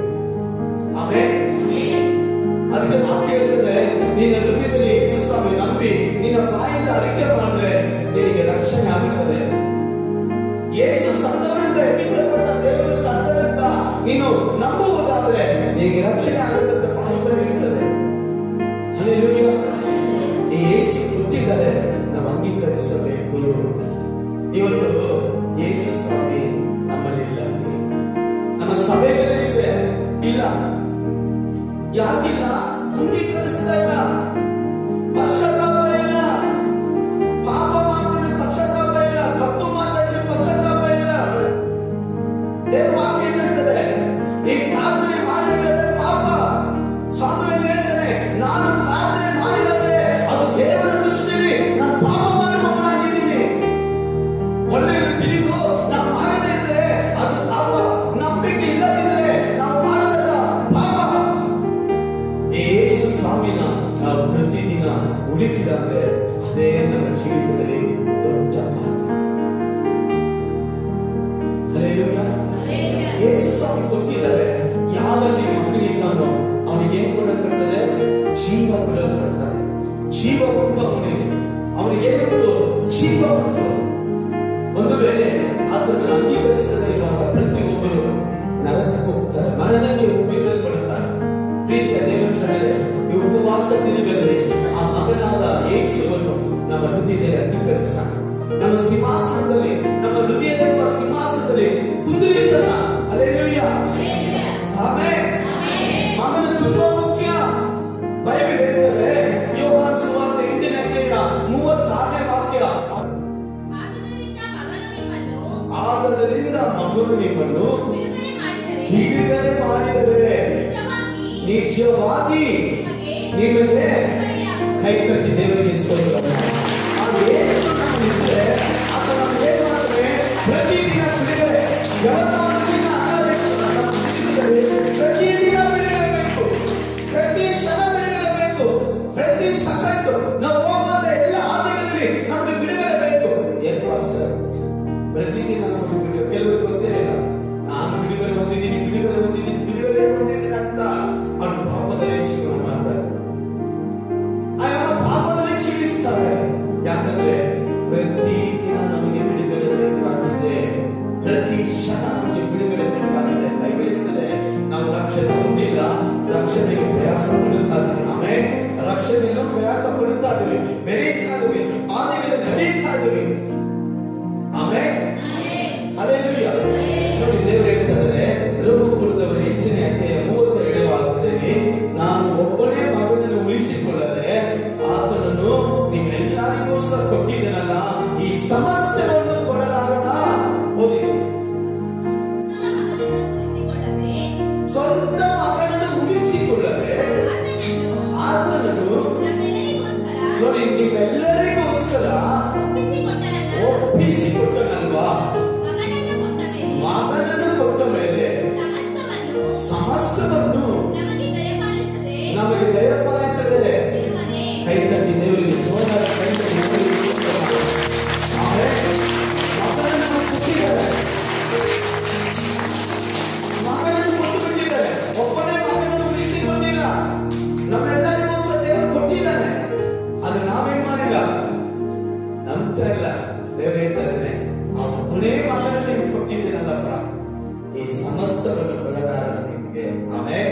ಆಮೇಲೆ ಅದಕ್ಕೆ ವಾಕ್ಯ ಹೇಳ್ತದೆ, ನಿನ್ನ ಹೃದಯದಲ್ಲಿ ಯೇಸು ಸ್ವಾಮಿ ನಂಬಿ ನಿನ್ನ ಬಾಯಿಂದ ಅರಿಕೆ ಮಾಡಿದ್ರೆ ನಿನಗೆ ರಕ್ಷಣೆ ಆಗುತ್ತದೆ. ಯೇಸು ಸತ್ತವರಿಂದ ಎಬ್ಬಿಸಲ್ಪಟ್ಟ ದೇವರು ಕರ್ತನೆಂತ ನೀನು ನಂಬುವುದಾದ್ರೆ ನಿನಗೆ ರಕ್ಷಣೆ ಆಗುತ್ತದೆ. ಬೈಬಲ್ ಹೇಳ್ತದೆ. ಹಲ್ಲೆಲೂಯಾ. ಈ ಯೇಸು ಹುಟ್ಟಿದರೆ ನಾವು ಅಂಗೀಕರಿಸಬೇಕು. ಇವತ್ತು ಯೇಸು ಸ್ವಾಮಿ ನಮ್ಮಲ್ಲಿಲ್ಲ, ನಮ್ಮ ಸಭೆಗಳಲ್ಲಿದೆ. ಇಲ್ಲ, ಯಾಕಿಲ್ಲ? ಅಂಗೀಕರಿಸ್ತಾ ಇಲ್ಲ. ಪಶ್ಚಾತ್ತಾಪ ಇಲ್ಲ. ಪಾಪ ಮಾಡಿದ್ರೆ ಪಶ್ಚಾತ್ತಾಪ ಇಲ್ಲ. ತಪ್ಪು ಮಾಡಿದ್ರೆ ಪಶ್ಚಾತ್ತಾಪ ಇಲ್ಲ. ದೇವರ ವಾಕ್ಯ ಹೇಳ್ತದೆ, ಈ ಪ್ರಾರ್ಥನೆ ಮಾಡಿದರೆ ಪಾಪ. ಸ್ವಾಮಿ ಹೇಳ್ತಾನೆ, ನಾನು ಪ್ರಾರ್ಥನೆ ಮಾಡಿದರೆ ಅದು ದೇವರ ದೃಷ್ಟಿಯಲ್ಲಿ ನಾನು ಪಾಪ ಮಾಡುವವನಾಗಿದ್ದೀನಿ. ಒಳ್ಳೆಯದು ತಿಳಿದು ನಾವು ಮಾಡದೇ ಇದ್ರೆ ಅದು ಪಾಪ. ನಂಬಿಕೆ ಇಲ್ಲದಿದ್ರೆ ನಾವು ಮಾಡೋದಲ್ಲ, ಪಾಪ. ಯೇಸು ಸ್ವಾಮಿನ ನಾವು ಬರ್ತದೆ, ಜೀವ ಬಿಡಲ್ಪಡ್ತಾರೆ. ಜೀವ ಉಂಟು ಅವನಿಗೆ, ಅವನಿಗೆ ಏನುಂಟು? ಜೀವ ಉಂಟು. ಒಂದು ವೇಳೆ ಅದನ್ನು ಅಂಗೀಕರಿಸದೇ ಇರುವಂತ ಪ್ರತಿಯೊಬ್ಬರು ನರಕಕ್ಕೆ ಹೋಗ್ತಾರೆ, ಮರಣಕ್ಕೆ ಒಪ್ಪಿಸಲ್ಪಡುತ್ತಾರೆ. ಪ್ರೀತಿಯ ದೇವರ ಜನರೇ, ಈ ಉಪವಾಸ ದಿನಗಳಲ್ಲಿ ಆ ಮಗನಾದ ಯೇಸುವನ್ನು ನಮ್ಮ ಹೃದಯದಲ್ಲಿ ಅಂಗೀಕರಿಸೋಣ. ನಮ್ಮ ಸಿಂಹಾಸನದಲ್ಲಿ, ನಮ್ಮ ಹೃದಯದ ಸಿಂಹಾಸನದಲ್ಲಿ ಕುಂದಿರಿಸೋಣ. Hallelujah, amen. ಮಗನ ತುಂಬಾ ಮುಖ್ಯ. ಬೈಬಲ್ ಹೇಳ್ತದೆ, ಯೋಹಾನ ಸುವಾರ್ತೆ 8ನೇ ಅಧ್ಯಾಯ 36ನೇ ವಾಕ್ಯ, ಆದ್ದರಿಂದ ಮಗನು ನಿಮ್ಮನ್ನು ಬಿಡುಗಡೆ ಮಾಡಿದರೆ ನಿಜವಾಗಿ ನಿಮಗೆ ಕೈ ಕಟ್ಟಿ ದೇವರಿಗೆ ಸ್ತೋತ್ರ. ಆ ಯೇಸು ನಮ್ಮಲ್ಲಿದ್ದರೆ ಆತನ ಏನು ಮಾಡಿದ್ರೆ ಪ್ರತಿದಿನ ಬಿಡುಗಡೆ, ಯಾವತ್ತಿನ ಪ್ರತಿದಿನ ಬಿಡುಗಡೆ ಬೇಕು, ಪ್ರತಿ ಕ್ಷಣ ಬಿಡುಗಡೆ ಬೇಕು, ಪ್ರತಿ ಸೆಕೆಂಡ್ ನಾವು ಹೋಗುವಂತ ಎಲ್ಲ ಹಾದಿಗಳಲ್ಲಿ ನಮಗೆ ಬಿಡುಗಡೆ ಬೇಕು. ಏನು ಪಾಸ್ಟರ್ ಪ್ರತಿದಿನ ನಮಗೆ ಬಿಡುಗಡೆ? ಕೆಲವರು ಗೊತ್ತಿರಲಿಲ್ಲ, ನಾನು ಬಿಡುಗಡೆ ಹೊಂದಿದ್ದೀನಿ, ಬಿಡುಗಡೆ ಹೊಂದಿದ್ದೀನಿ, ಬಿಡುಗಡೆ ಹೊಂದಿದ್ದೀನಿ ಅಂತ ಅವನು ಪಾಪದಲ್ಲಿ ಜೀವನ ಮಾಡ್ತಾರೆ. ಪಾಪದಲ್ಲಿ ಜೀವಿಸ್ತಾರೆ. ಯಾಕಂದ್ರೆ ಪ್ರತಿದಿನ ನಮಗೆ ಬಿಡುಗಡೆ ಬೇಕಾಗಿದೆ, ಪ್ರತಿ ಕ್ಷಣ ನಮಗೆ ಬಿಡುಗಡೆ ಬೇಕಾಗಿದೆ. ಬೈಬಲ್ ಹೇಳ್ತದೆ, ನಾವು ರಕ್ಷಣೆ ಹೊಂದಿಲ್ಲ, ರಕ್ಷಣೆಗೆ ಪ್ರಯಾಸ ಪಡುತ್ತಾ ಇದ್ದೀವಿ. ಆಮೇಲೆ ರಕ್ಷಣೆಯನ್ನು ಪ್ರಯಾಸ ಪಡುತ್ತಾ ಇದ್ದೀವಿ, ಬೆಳೀತಾ ಇದ್ದೀವಿ, ಹಾದಿಗೆ ನಡೀತಾ ಇದ್ದೀವಿ. ಆಮೇಲೆ ಹಲ್ಲೆಲೂಯಾ. ನೋಡಿ, ದೇವರು ಹೇಳ್ತಾರೆ, ರೋಮಪುರದವರ 8ನೇ ಅಧ್ಯಾಯ 37ನೇ ವಾಕ್ಯದಲ್ಲಿ, ನಾನು ಒಬ್ಬನೇ ಮಗನನ್ನು ಉಳಿಸಿಕೊಳ್ಳದೆ ಆತನನ್ನು ನಿಮ್ಮೆಲ್ಲರಿಗೋಸ್ಕರ ಕೊಟ್ಟಿದ್ದೇನಲ್ಲ, ಈ ಸಮಸ್ತವನ್ನು ಕೊಡಲಾಗದ. ಓದಿ, ಸ್ವಂತ ಮಗನನ್ನು ಉಳಿಸಿಕೊಳ್ಳದೆ ಆತನನ್ನು ನೋಡಿ ನಿಮ್ಮೆಲ್ಲರಿಗೋಸ್ಕರ ಒಪ್ಪಿಸಿಕೊಟ್ಟನಲ್ವಾ? ಮಗನನ್ನು ಕೊಟ್ಟ ಮೇಲೆ ಸಮಸ್ತವನ್ನು ನಮಗೆ ದಯಪಾಲಿಸದೆ ಕೈ ತಟ್ಟಿ ದೇವರಿಗೆ ಜೋರಾದ ಕೈ ತಟ್ಟಿ ಮಗನನ್ನು ಕೊಟ್ಟಿದ್ದಾರೆ, ಮಗನನ್ನು ಕೊಟ್ಟುಬಿಟ್ಟಿದ್ದಾರೆ. ಒಬ್ಬನೇ ಮಗನನ್ನು ಉಳಿಸಿಕೊಂಡಿಲ್ಲ, ನಮ್ಮೆಲ್ಲರಿಗೋಸ್ಕರ ದೇವರು ಕೊಟ್ಟಿದ್ದಾನೆ. ಅದು ನಾವೇನ್ ಮಾಡಿಲ್ಲ, ನಂಬ್ತಾ ಇಲ್ಲ. ದೇವರು ಹೇಳ್ತಾರೆ, ಆ ಒಬ್ಬನೇ ಮಗನನ್ನು ಕೊಟ್ಟಿದ್ದೀನಲ್ಲಪ್ಪ, ಈ ಸಮಸ್ತವನ್ನು ಕೊಡಲಾರ ನಿಮಗೆ. ಆಮೇಲೆ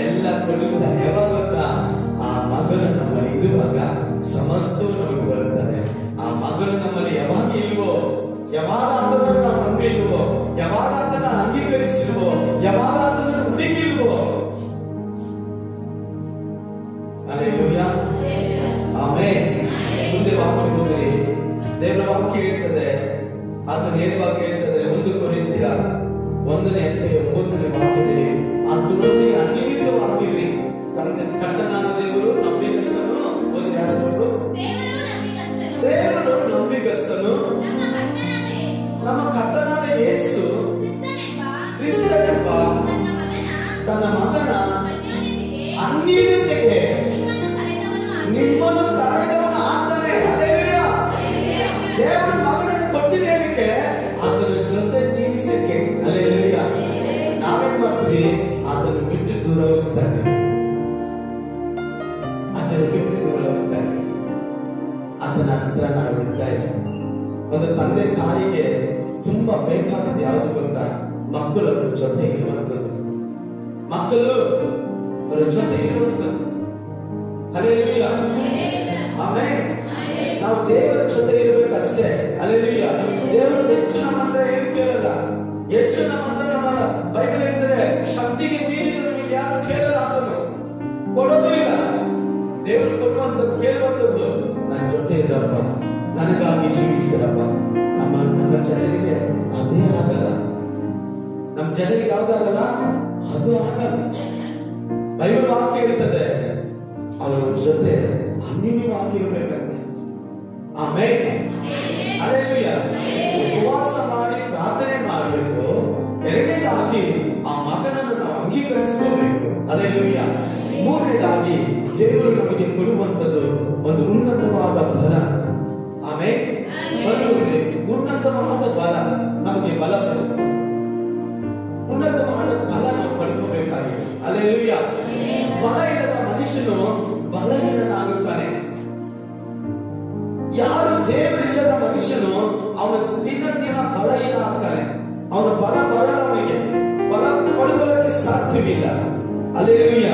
ಎಲ್ಲ ಕೊಡುತ್ತಾ ಯಾವಾಗ ಗೊತ್ತಾ? ಆ ಮಗನು ನಮ್ಮಲ್ಲಿ ಇರುವಾಗ ಸಮಸ್ತವು ನಮಗೆ ಬರುತ್ತದೆ. ಆ ಮಗನು ನಮ್ಮಲ್ಲಿ ಯಾವಾಗ ಇಲ್ವೋ, ಯಾವಾಗ ಆತನನ್ನು ನಾವು ನಂಬಿಲ್ವೋ, ಯಾವಾಗ ಆತನ ಅಂಗೀಕರಿಸಿಲ್ವೋ, ಯಾವಾಗ ಆತನನ್ನು ಹುಡುಕಿಲ್ವೋ, ಹಲ್ಲೆಲೂಯಾ, ಆಮೆನ್. ಮುಂದೆ ವಾಕ್ಯ ಹೋದರೆ ದೇವರ ವಾಕ್ಯ ಹೇಳ್ತದೆ, ಆತನ ನೇರವಾಗಿ ಹೇಳ್ತದೆ, 1 ಕೊರಿಂಥಿಯ 1ನೇ ಅಧ್ಯಾಯ 9ನೇ ವಾಕ್ಯದಲ್ಲಿ, ಆತನೊಂದಿಗೆ ಅನ್ಯವಿಧವಾಗಿರಿ. ಕರ್ತನಾದ ದೇವರು ನಂಬಿಗಸ್ತನು. ಓದಿ, ಯಾರು? ದೇವರು ನಂಬಿಗಸ್ತನು, ನಮ್ಮ ಕರ್ತನಾದ ಯೇಸು ಕ್ರಿಸ್ತನೆಂಬ ತನ್ನ ಮಗನ ಅನ್ಯತೆಗೆ ನಿಮ್ಮನ್ನು ಕರೆದವನು ಆತನೇ. ಹಲ್ಲೆಲೂಯಾ. ದೇವರು ಮಗನನ್ನು ಕೊಟ್ಟಿದ್ದೇನಕ್ಕೆ? ಆತನ ಜೊತೆ ಜೀವಿಸಕ್ಕೆ. ಹಲ್ಲೆಲೂಯಾ. ನಾವೇನ್ ಮಾಡ್ತೀವಿ? ಆತನ ಬಿಟ್ಟು ದೂರ ಹೋಗ್ತಾನೆ, ಆತನ ಬಿಟ್ಟು ದೂರ ಹೋಗ್ತಾನೆ, ಆತನ ಹತ್ರ ನಾವು ಇರ್ತಾ ಇಲ್ಲ. ಒಂದು ತಂದೆ ತಾಯಿಗೆ ತುಂಬಾ ಬೇಕಾದದ್ದು ಯಾವುದು ಗೊತ್ತಾ? ಮಕ್ಕಳು ಅವರ ಜೊತೆ ಇರುವಂತದ್ದು, ಮಕ್ಕಳು ಅವರ ಜೊತೆ ಇರುವಂತದ್ದು. Hallelujah, amen. ನಾವು ದೇವರ ಜೊತೆ ಇರಬೇಕಷ್ಟೇ. ಹಲ್ಲೆಲೂಯಾ. ದೇವರು ಹೆಚ್ಚು ನಮ್ಮ ಹತ್ರ ಏನು ಕೇಳಲ್ಲ, ಹೆಚ್ಚು ನಮ್ಮ ಹತ್ರ ನಮ್ಮ ಬೈಬಲ್ ಹೇಳ್ತದೆ, ಶಕ್ತಿಗೆ ಮೀರಿದ ನಿಮಗೆ ಯಾರು ಕೇಳಲ್ಲ, ಆತನು ಕೊಡೋದು ಇಲ್ಲ. ದೇವರು ಕೊಡುವಂತದ್ದು, ಕೇಳುವಂತದ್ದು, ನನ್ನ ಜೊತೆ ಇರಪ್ಪ, ನನಗಾಗಿ ಜೀವಿಸಿರಪ್ಪ. ನಮ್ಮ ಜನರಿಗೆ ಅದೇ ಆಗಲ್ಲ, ನಮ್ಮ ಜನರಿಗೆ ಯಾವ್ದಾಗಲ್ಲ, ಅದು ಆಗಲ್ಲ. ಬೈಬಲ್ ವಾಕ್ಯ ಹೇಳ್ತದೆ, ಅವರ ಜೊತೆ ಅನ್ಯೋನ್ಯವಾಗಿರಬೇಕಂತೆ. Amen, hallelujah. ಉಪವಾಸ ಮಾಡಿ ಪ್ರಾರ್ಥನೆ ಮಾಡಬೇಕು. ಎರಡನೇದಾಗಿ ಆ ಮಗನನ್ನು ನಾವು ಅಂಗೀಕರಿಸಿಕೋಬೇಕು. ಹಲ್ಲೆಲೂಯಾ. ಮೂರನೇದಾಗಿ ದೇವರು ನಮಗೆ ಕೊಡುವಂತದ್ದು ಒಂದು ಉನ್ನತವಾದ ಫಲ. ಆಮೆನ್. ಉನ್ನತವಾದ ಬಲ, ನಮಗೆ ಬಲ ಬರುತ್ತೆ, ಉನ್ನತವಾದ ಫಲ ನಾವು ಪಡ್ಕೋಬೇಕಾಗಿದೆ. ಹಲ್ಲೆಲೂಯಾ. ಬಲ ಇಲ್ಲದ ಸಾಧ್ಯವಿಲ್ಲ. Hallelujah,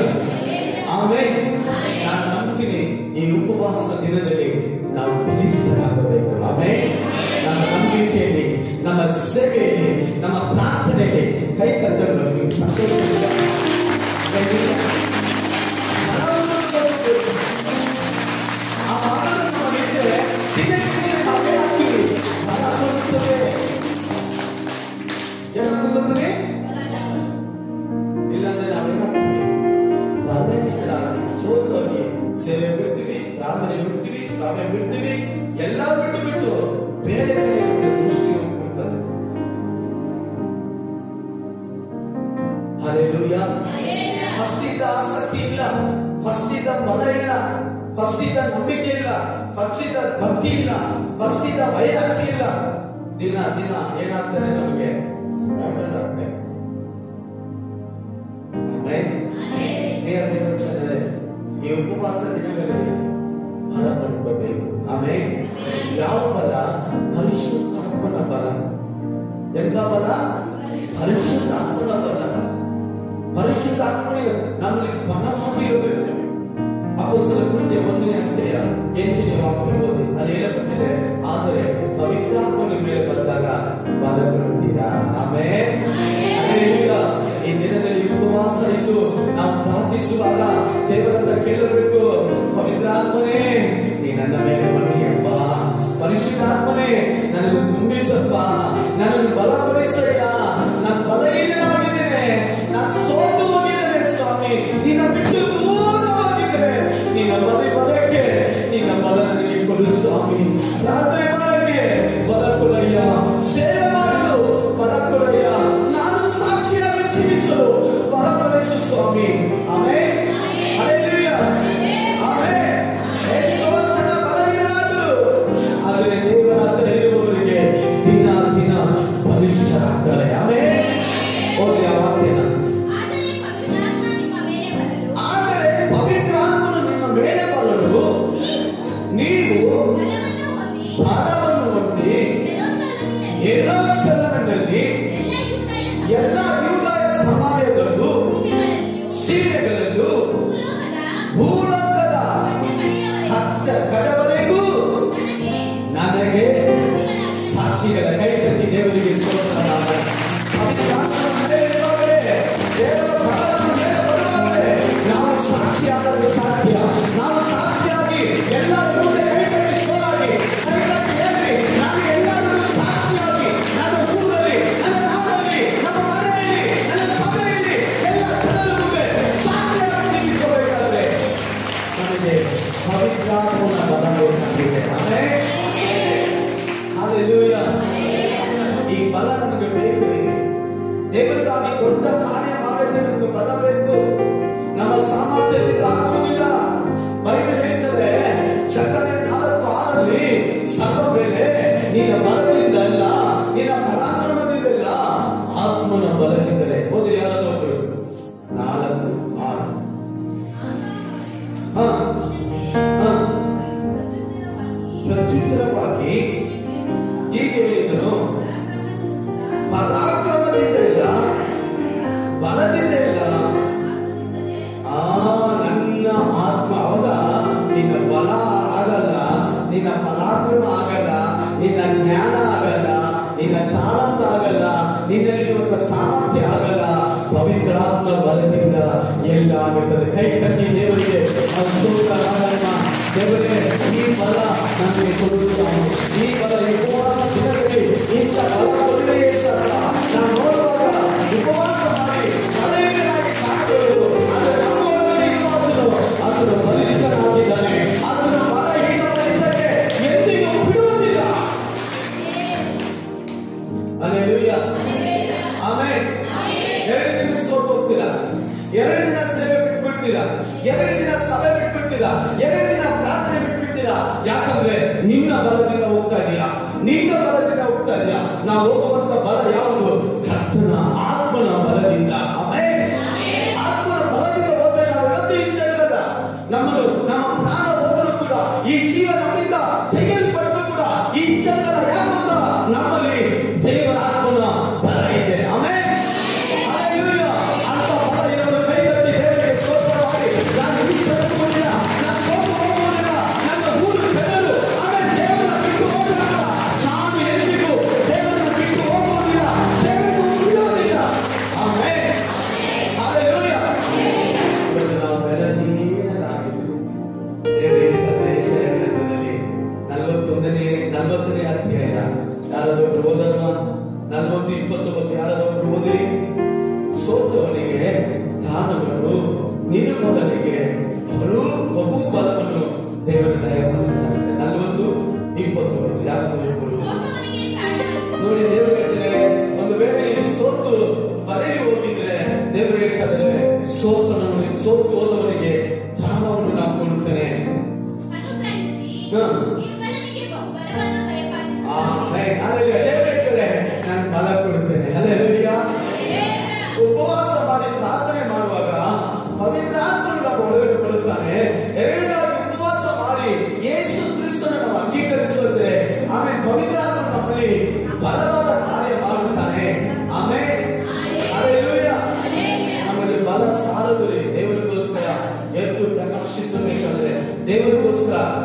amen. ನಾನು ನಂಬ್ತೀನಿ ಈ ಉಪವಾಸ ದಿನದಲ್ಲಿ ನಾವು ಬಲಿಷ್ಠರಾಗಬೇಕು. ಆಮೆನ್. ನಮ್ಮ ನಂಬಿಕೆಯಲ್ಲಿ, ನಮ್ಮ ಸೇವೆಯಲ್ಲಿ, ನಮ್ಮ ಪ್ರಾರ್ಥನೆಯಲ್ಲಿ ಕೈ ಕಟ್ಟಲು ನಮಗೆ ಸಂತೋಷವಿಲ್ಲ. ಆ ಮಾತನ್ನು ಮಾಡಿದ್ರೆ ದಿನೇ ದಿನೇ ನಾವೇ ಆಗ್ತೀವಿ. ಬಲ ಬರುತ್ತದೆ. ಏನಾಗುತ್ತದೆ? ಇಲ್ಲಾಂದ್ರೆ ನಾವೇನಾಗ್ತೀವಿ? ಬಲಹೀನರಾಗಿ, ಸೋತೋಗಿ ಸೇವೆ ಬಿಡ್ತೀವಿ, ಪ್ರಾರ್ಥನೆ ಬಿಡ್ತೀವಿ, ಸಭೆ ಬಿಡ್ತೀವಿ, ಎಲ್ಲ ಬಿಟ್ಟು ಬೇರೆ ಕಡೆ ದೃಷ್ಟಿ ಹೋಗ್ಬಿಡ್ತದೆ. ಹಲ್ಲೆಲೂಯಾ. ಫಸ್ಟ್ ಇದ್ದ ಆಸಕ್ತಿ ಇಲ್ಲ, ಫಸ್ಟ್ ಇದ್ದ ಬಲ ಇಲ್ಲ, ಫಸ್ಟ್ ಇದ್ದ ನಂಬಿಕೆ ಇಲ್ಲ, ಫಸ್ಟ್ ಇದ್ದ ಭಕ್ತಿ ಇಲ್ಲ, ಫಸ್ಟ್ ಇದ್ದ ವೈರಾಗ್ಯ ಇಲ್ಲ. ದಿನ ದಿನ ಏನಾಗ್ತದೆ ನಮಗೆ? ಜನರೇ, ಈ ಉಪವಾಸ ದಿನಗಳಲ್ಲಿ ಫಲ ಪಡ್ಕೋಬೇಕು. ಆಮೇಲೆ ಯಾವ ಬಲ? ಪರಿಶುದ್ಧಾತ್ಮನ ಬಲ. ಎಂತ ಬಲ? ಪರಿಶುದ್ಧಾತ್ಮನ ಬಲ. ಪರಿಶುದ್ಧಾತ್ಮನ ನಮ್ಮಲ್ಲಿ ಬಲವಾಗಿರಬೇಕು. ಅಪೊಸ್ತಲ ಕೃತ್ಯ 1ನೇ ಅಧ್ಯಾಯ 8ನೇ ವಾಕ್ಯ ಓದಿ. ಅಲ್ಲಿ ಹೇಳಲ್ಪಟ್ಟಿದೆ, ಆದರೆ ಪವಿತ್ರಾತ್ಮನ ಮೇಲೆ ಬಂದಾಗ ಬಲಗೊಳ್ಳುತ್ತೀರಾ. ಆಮೆನ್. ಹಲ್ಲೆಲೂಯಾ. ಈ ದಿನದಲ್ಲಿ ಉಪವಾಸ ಇದ್ದು ನಾವು ಪ್ರಾರ್ಥಿಸುವಾಗ ದೇವರನ್ನ ಕೇಳಬೇಕು, ಪವಿತ್ರಾತ್ಮನೇ ನೀ ನನ್ನ ಮೇಲೆ ಬನ್ನಿಯಪ್ಪ, ಪರಿಶುದ್ಧಾತ್ಮನೇ ನನ್ನನ್ನು ತುಂಬಿಸಪ್ಪ, ನನ್ನನ್ನು ಬಲಪಡಿಸಯ್ಯ. ನಾನು ಬಲಹೀನನಾಗಿದ್ದೇನೆ, ನಾನು ಸೋತು ಹೋಗಿದ್ದೇನೆ ಸ್ವಾಮಿ, ನಿನ್ನ ಬಿಟ್ಟು ದೂರವಾಗಿದ್ದೇನೆ. ನಿನ್ನ ಬಲಕ್ಕೆ ನಿನ್ನ ಬಲ ನನಗೆ ಕೊಡು ಸ್ವಾಮಿ. ಪ್ರಾರ್ಥನೆ ಮಾಡಕ್ಕೆ ಬಲ ಕೊಡಯ್ಯ, ಸೇವೆ ಮಾಡಲು ಬಲ ಕೊಡಯ್ಯ, ನಾನು ಸಾಕ್ಷಿಯಾಗಿ ಜೀವಿಸಲು ಬಲಪಡಿಸು ಸ್ವಾಮಿ. ಆಮೆನ್. Hallelujah, amen. ಎಷ್ಟೋ ಜನ ಬಲಹೀನರಾದರು, ಆದರೆ ದೇವರ ಹತ್ರ ಇರುವವರಿಗೆ ದಿನ ದಿನ ಬಲಿಷ್ಠರಾಗ್ತಾರೆ. ಆಮೆನ್. ಓದಿ ಆ ವಾಕ್ಯನ. ಆದರೆ ಪವಿತ್ರಾತ್ಮನು ನಿಮ್ಮ ಮೇಲೆ ಬರಲು ನೀವು ಬಲವನ್ನು ಹೊಂದಿ ಯೆರೂಸಲೇಮಿನಲ್ಲಿ ಎಲ್ಲ ಯೂದಾಯ ಸಮಾರ್ಯದಲ್ಲೂ ಸೀಮೆಗಳಲ್ಲೂ ಭೂಲೋಕದ ಕಡೆವರೆಗೂ ನನಗೆ ಸಾಕ್ಷಿಗಳ. ಕೈ ಕಟ್ಟಿ ದೇವರಿಗೆ ಸ್ತೋತ್ರ. ನಾವು ಸಾಕ್ಷಿಯಾಗಲು ಸಾಧ್ಯ. ನಾವು ಸಾಕ್ಷಿಯಾಗಿ ಎಲ್ಲರೂ ಮುಂದೆ ಕೈ ಕಟ್ಟಿ ಜೋರಾಗಿ ಹೇಳಿ, ನಾನು ಎಲ್ಲರೂ ಸಾಕ್ಷಿಯಾಗಿ ನನ್ನ ಊರಲ್ಲಿ, ನನ್ನ ನಾಡಲ್ಲಿ, ನಮ್ಮ ಮನೆಯಲ್ಲಿ, ನನ್ನ ಸಭೆಯಲ್ಲಿ ಎಲ್ಲ ಜನರ ಮುಂದೆ ಸಾಕ್ಷಿಯಾಗಿ ಜೀವಿಸಬೇಕಾದರೆ ನಮಗೆ ಪವಿತ್ರಾತ್ಮನ ಬಲ ಬೇಕಾಗಿದೆ. ಆಮೆನ್. ಹಲ್ಲೆಲೂಯಾ. ಈ ಬಲ ನಮಗೆ ಬೇಕು. ದೇವರಿಗಾಗಿ ದೊಡ್ಡ ಕಾರ್ಯ ಮಾಡಕ್ಕೆ ನಮಗೆ ಬಲ ಬೇಕು. ನಮ್ಮ ಸಾಮರ್ಥ್ಯದಿಂದ ಆಗುವುದಿಲ್ಲ. ಬೈಬಲ್ ಹೇಳ್ತದೆ, ಚಕರೆ 4:6 ಸರ್ವ ಬೆಲೆ ನಿನ್ನ ಬಲದಿಂದ ಅಲ್ಲ, ನಿನ್ನ ಪರಾಕ್ರಮದಿಂದಲ್ಲ, ಆತ್ಮನ ಬಲದಿಂದಲೇ. ಓದಿ ಯಾರಾದ್ರೂ ಒಬ್ಬರು. 4:6. ಪ್ರತ್ಯುತ್ತರವಾಗಿ ಹೀಗೆ ಹೇಳಿದನು, ಪರಾಕ್ರಮದಿಂದ ಇಲ್ಲ, ಬಲದಿಂದ ಇಲ್ಲ, ನನ್ನ ಆತ್ಮ. ಹೌದ? ನಿನ್ನ ಬಲ ಆಗಲ್ಲ, ನಿನ್ನ ಪರಾಕ್ರಮ ಆಗಲ್ಲ, ನಿನ್ನ ಜ್ಞಾನ ಆಗಲ್ಲ, ನಿನ್ನ ತಾಳಂತ ಆಗಲ್ಲ, ನಿನ್ನಲ್ಲಿರುವಂತ ಸಾಮರ್ಥ್ಯ ಆಗಲ್ಲ. ಪವಿತ್ರಾತ್ಮ ಬಲದಿಂದ ಎಲ್ಲ ಆಗುತ್ತದೆ. ಕೈ ಕಟ್ಟಿ ದೇವರಿಗೆ ದೇವರೇ, ಈ ಬಲ ನಮಗೆ ಕೊಡು ಸ್ವಾಮಿ. ಈ ಬಲ ಈ ಉಪವಾಸ ದಿನದಲ್ಲಿ ಇಂಥ ಬಲ ಕೊಡಲೇ ಸರ್. ನಾವು ನೋಡುವಾಗ ಉಪವಾಸ ಮಾಡಿ ಬಲಹೀನರಾಗಿ ಕಾಣುವರು, ಆದರೆ ಅದನ್ನು ಬಲಿಷ್ಠನಾಗಿದ್ದಾನೆ. ಅದನ್ನು ಬಲಹೀನ ಪಡಿಸಕ್ಕೆ ಎಂದಿಗೂ ಬಿಡುವುದಿಲ್ಲ. Hallelujah, amen. 2 ದಿನ ಸೋತು ಹೋಗ್ತೀರಾ, 2 ದಿನ ಸೇವೆ ಬಿಟ್ಬಿಡ್ತೀರಾ, 2 ದಿನ ಸಭೆ ಬಿಟ್ಬಿಡ್ತೀರಾ, 2 ದಿನ ಪ್ರಾರ್ಥನೆ ಬಿಟ್ಬಿಡ್ತೀರಾ. ಯಾಕಂದ್ರೆ ನಿನ್ನ ಬಲದಿಂದ ಹೋಗ್ತಾ ಇದೀಯಾ, ನಿನ್ನ ಬಲದಿಂದ ಹೋಗ್ತಾ ಇದೀಯಾ. ನಾವು ಹೋಗುವಂತ ಬಲ ಯಾವುದು? ಕರ್ತನ ಆತ್ಮನ ಬಲದಿಂದ. ಆಮೆನ್. ಆತ್ಮನ ಬಲದಿಂದ ಹೋದ್ರೆ ನಾವು ಇವತ್ತು ಹಿಂಜರಿಯಲ್ಲ. ನಮ್ಮನ್ನು ನಮ್ಮ ಪ್ರಾಣ ಹೋದರೂ ಕೂಡ, ಈ ಜೀವ ನಮ್ಮಿಂದ ತೆಗೆಯಲ್ಪಟ್ಟರು ಕೂಡ ಈ ಹಿಂಜರಿಯಲ್ಲ. ಯಾಕಂತ ನಮ್ಮಲ್ಲಿ ದೇವರ ಆತ್ಮನ ಬಲ ಇದೆ. ಆಮೆನ್. ಹಲ್ಲೆಲೂಯಾ. ಅಂತ ಬಲ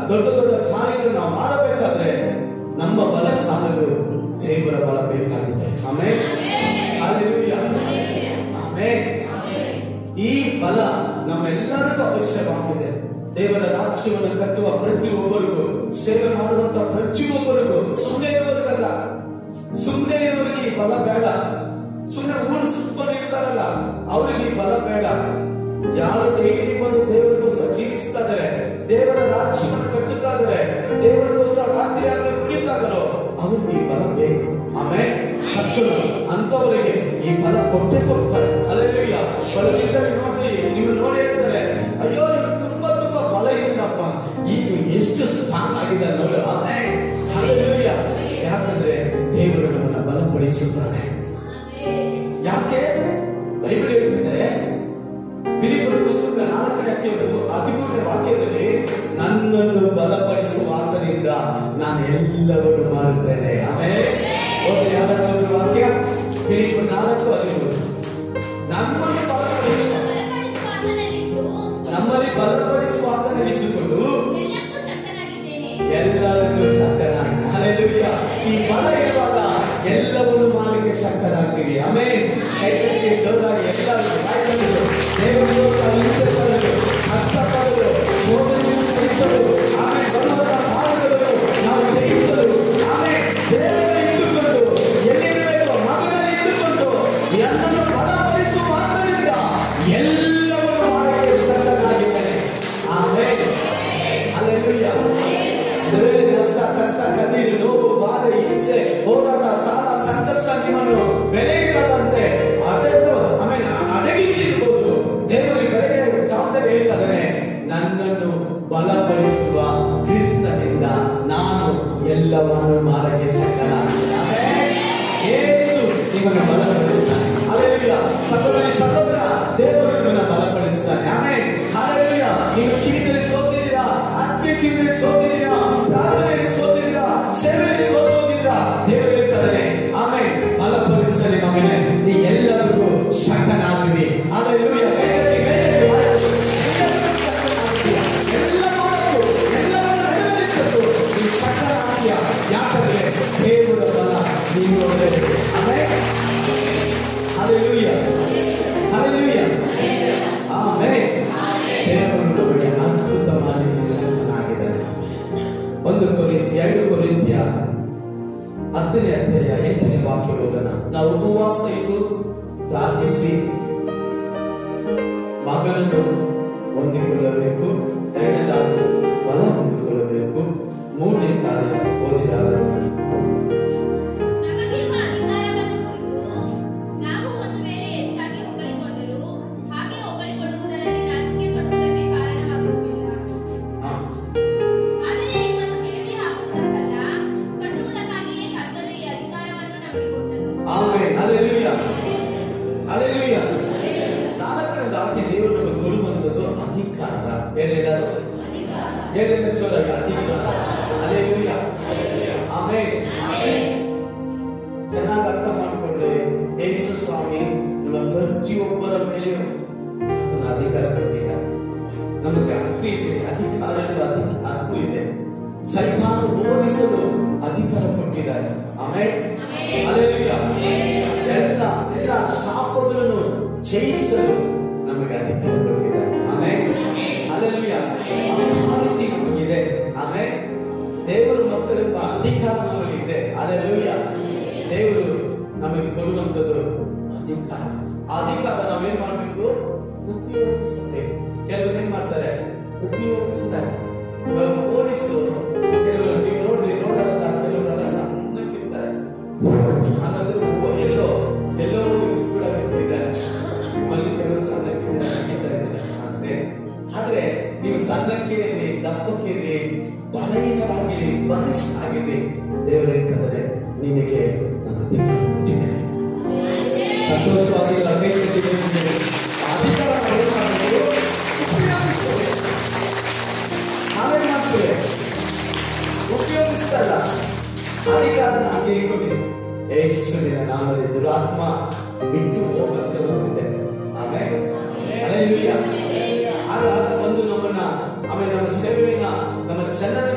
ದೊಡ್ಡ ದೊಡ್ಡ ಕಾರ್ಯಗಳನ್ನು ನಾವು ಮಾಡಬೇಕಾದ್ರೆ ನಮ್ಮ ಬಲ ಸಾಲಲು ದೇವರ ಬಲ ಬೇಕಾಗಿದೆ. ಆಮೆನ್. ಹಲ್ಲೆಲೂಯಾ. ಆಮೆನ್. ಈ ಬಲ ನಮ್ಮೆಲ್ಲರಿಗೂ ಅವಶ್ಯವಾಗಿದೆ. ದೇವರ ರಾಜ್ಯವನ್ನು ಕಟ್ಟುವ ಪ್ರತಿಯೊಬ್ಬರಿಗೂ, ಸೇವೆ ಮಾಡುವಂತ ಪ್ರತಿಯೊಬ್ಬರಿಗೂ, ಸುಮ್ಮನೆ ಇರುವವರಿಗಲ್ಲ. ಸುಮ್ಮನೆ ಇರುವವರಿಗೆ ಈ ಬಲ ಬೇಡ. ಸುಮ್ಮನೆ ಊರು ಸುತ್ತಮುತ್ತ ಇರ್ತಾರಲ್ಲ ಅವರಿಗೆ ಈ ಬಲ ಬೇಡ. ಯಾರು ಡೈಲಿ ಬಂದು ದೇವರಿಗೋಸ್ಕರ ಜೀವಿಸ್ತಾ ಇದಾರೆ, ದೇವರ ರಾಜ್ಯವನ್ನು ಕಟ್ಟುತ್ತಾ ಇದಾರೆ, ದೇವರಿಗೋಸ್ಕರ ರಾತ್ರಿ ಆಗಲಿ ಕುಡಿತಾ ಇದಾರೋ ಅವ್ರಿಗೆ ಈ ಬಲ ಬೇಕು. ಆಮೇಲೆ ಕರ್ತನು ಅಂತವರಿಗೆ ಈ ಬಲ ಕೊಟ್ಟೆ ಕೊಡ್ತಾರೆ. ಹಲ್ಲೆಲೂಯಾ. ಬಲವಿದ್ದರೆ ನೋಡಿ, ನೀವು ನೋಡಿ ಹೇಳ್ತಾರೆ, ಅಯ್ಯೋ ತುಂಬಾ ತುಂಬಾ ಬಲ ಇದೆಯಪ್ಪ, ಈಗ ಎಷ್ಟು ಸ್ಟ್ರಾಂಗ್ ಆಗಿದೆ ನೋಡಿ. ಆಮೇಲೆ ಹಲ್ಲೆಲೂಯಾ. ಯಾಕಂದ್ರೆ ದೇವರು ನಮ್ಮನ್ನ ಬಲಪಡಿಸುತ್ತಾನೆ. ಯಾಕೆ ಬೈಬಲ್ ಹೇಳ್ತಿದೆ, ಫಿಲಿಪ್ಪರ ಪುಸ್ತಕ 4ನೇ ಅಧ್ಯಾಯ 13ನೇ ವಾಕ್ಯದಲ್ಲಿ, ನನ್ನನ್ನು ಬಲಪಡಿಸುವಾತನಿಂದ ನಾನು ಎಲ್ಲವನ್ನು ಮಾಡುತ್ತೇನೆ. ಆಮೇಲೆ ಯಾವ್ದಾದ್ರು ವಾಕ್ಯ? ಫಿಲಿಪ್ಪರ 4:13. ನಮ್ಮಲ್ಲಿ ಬಲಪಡಿಸುವಾತನಿದ್ದುಕೊಂಡು ಎಲ್ಲದಕ್ಕೂ ಶಕ್ತನಾಗಿ. ಹಲ್ಲೆಲೂಯಾ. ಈ ಬಲ ಇರುವಾಗ ಎಲ್ಲವನ್ನು ಮಾಡಲಿಕ್ಕೆ ಶಕ್ತರಾಗ್ತೀವಿ. ಆಮೇಲೆ ಕೈತಕ್ಕೆ ಜೋರಾಗಿ ಎಲ್ಲರೂ ಕಾಯ್ಕೊಂಡು ದೇವರಿಗೋಸ್ಕರ ಹಿಂಸೆಪಡಲು, ಕಷ್ಟಪಡಲು, ಸೋದರಿಯನ್ನು ಸಹಿಸಲು, ಆಮೇಲೆ ಬರುವಂತ ಬಾಧೆಗಳನ್ನು ನಾವು ಜಯಿಸಲು, ಆಮೇಲೆ ದೇವರಲ್ಲಿ ಇದ್ದುಕೊಂಡು ಎಲ್ಲಿರಬೇಕು ಮಗನಲ್ಲಿ ಇದ್ದುಕೊಂಡು ಎಲ್ಲವನ್ನು ಬಲಪಡಿಸುವಾತನಿಂದ ಎಲ್ಲವನ್ನು ಮಾಡಲಿಕ್ಕೆ ಶಕ್ತನಾಗಿದ್ದಾನೆ. ಆಮೇಲೆ ಹಲ್ಲೆಲೂಯಾ. ಕಷ್ಟ, ಕಣ್ಣೀರು, ನೋವು, ಬಾಧೆ, ಹಿಂಸೆ, ಹೋರಾಟ, ಸಾಲ, ಸಂಕಷ್ಟ ನಿಮ್ಮನ್ನು ಬೆಲೆ ಇಲ್ಲದಂತೆ ಅಡಗಿಸಿರ್ಬೋದು. ದೇವರಿಗೆ ಬೆಳಗ್ಗೆ ಜಾಬದಾರಿ ಹೇಳ್ತಾನೆ, ನನ್ನನ್ನು ಬಲಪಡಿಸುವ ಕ್ರಿಸ್ತನಿಂದ ನಾನು ಎಲ್ಲವನ್ನು ಮಾಡಕ್ಕೆ ಶಕ್ತನಾಗಿದ್ದೇನೆ. ಯೇಸು ನಿಮ್ಮನ್ನು ಬಲಪಡಿಸ್ತಾನೆ. ಹಲ್ಲೆಲೂಯಾ. ಸಹೋದರಿ ಸಹೋದರ, ದೇವರು ನಿಮ್ಮನ್ನು ಬಲಪಡಿಸ್ತಾನೆ. ಆಮೆನ್. ಹಲ್ಲೆಲೂಯಾ. ನೀವು ಜೀವಿತದಲ್ಲಿ ಸೋತಿದ್ದೀರಾ, ಆತ್ಮೀಯ ಜೀವಿತದಲ್ಲಿ ಸೋತಿದ್ದೀರಾ, ಪ್ರಾರ್ಥನೆಯಲ್ಲಿ ಸೋತಿದ್ದೀರಾ, ಸೇವೆಯಲ್ಲಿ ಸೋತಿದ್ದೀರಾ, ದೇವರು ಹೇಳ್ತಾನೆ ಆಮೆನ್ ಬಲಪಡಿಸ್ತಾನೆ. ಆಮೇಲೆ ನೀ ಎಲ್ಲರಿಗೂ ಶಕ್ತನಾಗಿವಿ. ಹಲ್ಲೆಲೂಯಾ. ಯಾಕಂದ್ರೆ ದೇವರ ಬಲ ನೀವು. ಆಮೆನ್. ಹಲ್ಲೆಲೂಯಾ. ಹಲ್ಲೆಲೂಯಾ. ಆಮೆನ್. ದೇವರು ನಮಗೆ ಅದ್ಭುತ ಮಾಡಲಿಕ್ಕೆ ಶಕ್ತನಾಗಿದ್ದಾನೆ. 2 ಕೊರಿಂಥ್ಯ 10ನೇ ಅಧ್ಯಾಯ 8ನೇ ವಾಕ್ಯ ಓದೋಣ. ನಾವು ಉಪವಾಸ ಇದ್ದು ಪ್ರಾರ್ಥಿಸಿ ಮಗನನ್ನು ಹೊಂದಿಕೊಳ್ಳಬೇಕು. 2ನೇದಾಗಿ ಬಲ ಹೊಂದಿಕೊಳ್ಳಬೇಕು. 3ನೇ ಕಾರ್ಯ ಓದಿದಾಗ ಚೆನ್ನಾಗಿ ಅರ್ಥ ಮಾಡಿಕೊಂಡ್ರೆ ಯೇಸು ಸ್ವಾಮಿ ನಮ್ಮ ಪ್ರತಿಯೊಬ್ಬರ ಮೇಲೆ ಅಧಿಕಾರ ಕೊಟ್ಟಿದ್ದಾರೆ. ನಮಗೆ ಹಕ್ಕು ಇದೆ, ಅಧಿಕಾರ ಹಕ್ಕು ಇದೆ. ಸೈತಾನ ಓಡಿಸಲು ಅಧಿಕಾರ ಕೊಟ್ಟಿದ್ದಾರೆ. ಆಮೇಲೆ ಹಲ್ಲೆಲೂಯಾ. ಎಲ್ಲ ಶಾಪಗಳನ್ನು ಜಯಿಸಲು ನಮಗೆ ಅಧಿಕಾರ ಕೊಟ್ಟಿದ್ದಾರೆ. ಆಮೇಲೆ ಹಲ್ಲೆಲೂಯಾ. ಅಥಾರಿಟಿ ನಮಗಿದೆ. ಆಮೇಲೆ ದೇವರು ಮಕ್ಕಳೆಂಬ ಅಧಿಕಾರ ನಮಗಿದೆ. ಹಲ್ಲೆಲೂಯಾ. ದೇವರು ನಮಗೆ ಕೊಡುವಂಥದ್ದು ಅಧಿಕಾರ. ಅಧಿಕಾರ ನಾವೇನ್ ಮಾಡ್ಬೇಕು? ಉಪಯೋಗಿಸಬೇಕು. ಕೆಲವರು ಏನ್ ಮಾಡ್ತಾರೆ? ಉಪಯೋಗಿಸ್ತಾರೆ. ಪೊಲೀಸರು ಕೆಲವರು ನೀವು ನೋಡಲ್ಲ, ಕೆಲವರೆಲ್ಲ ಸಣ್ಣಕ್ಕಿರ್ತಾರೆ. ಹಾಗಾದ್ರೂ ಎಲ್ಲೋ ಕೂಡ ಇದ್ದಾರೆ. ಮಲ್ಲಿ ಕೆಲವರು ಸಣ್ಣಕ್ಕಿದ್ದಾರೆ. ಆದ್ರೆ ನೀವು ಸಣ್ಣಕ್ಕಿರಿ, ದಪ್ಪಕ್ಕಿರಿ, ಬಲಹೀನರಾಗಿರಿ, ಬಲಿಷ್ಠ ಆಗಿರಿ, ದೇವರ ಕರೆದರೆ ನಿನಗೆ ನನ್ನ ಅಧಿಕಾರ ಕೊಟ್ಟಿದ್ದೇನೆ. ಸಂತೋಷವಾಗಿ ಅಧಿಕಾರ ಉಪಯೋಗಿಸ್ತಲ್ಲ, ಅಧಿಕಾರ ಹಾಗೆ ಕೊಡಿ. ಯೇಸುವಿನ ನಾಮದಲ್ಲಿ ದುರಾತ್ಮ ಬಿಟ್ಟು ಹೋಗಕ್ಕೆ ಹೋಗುತ್ತೆ. ಆಮೇಲೆ ಹಲ್ಲೆಲೂಯಾ. ಆಗ ಒಂದು ನಮ್ಮನ್ನ, ಆಮೇಲೆ ನಮ್ಮ ಸೇವೆಯನ್ನ, ನಮ್ಮ ಜನರ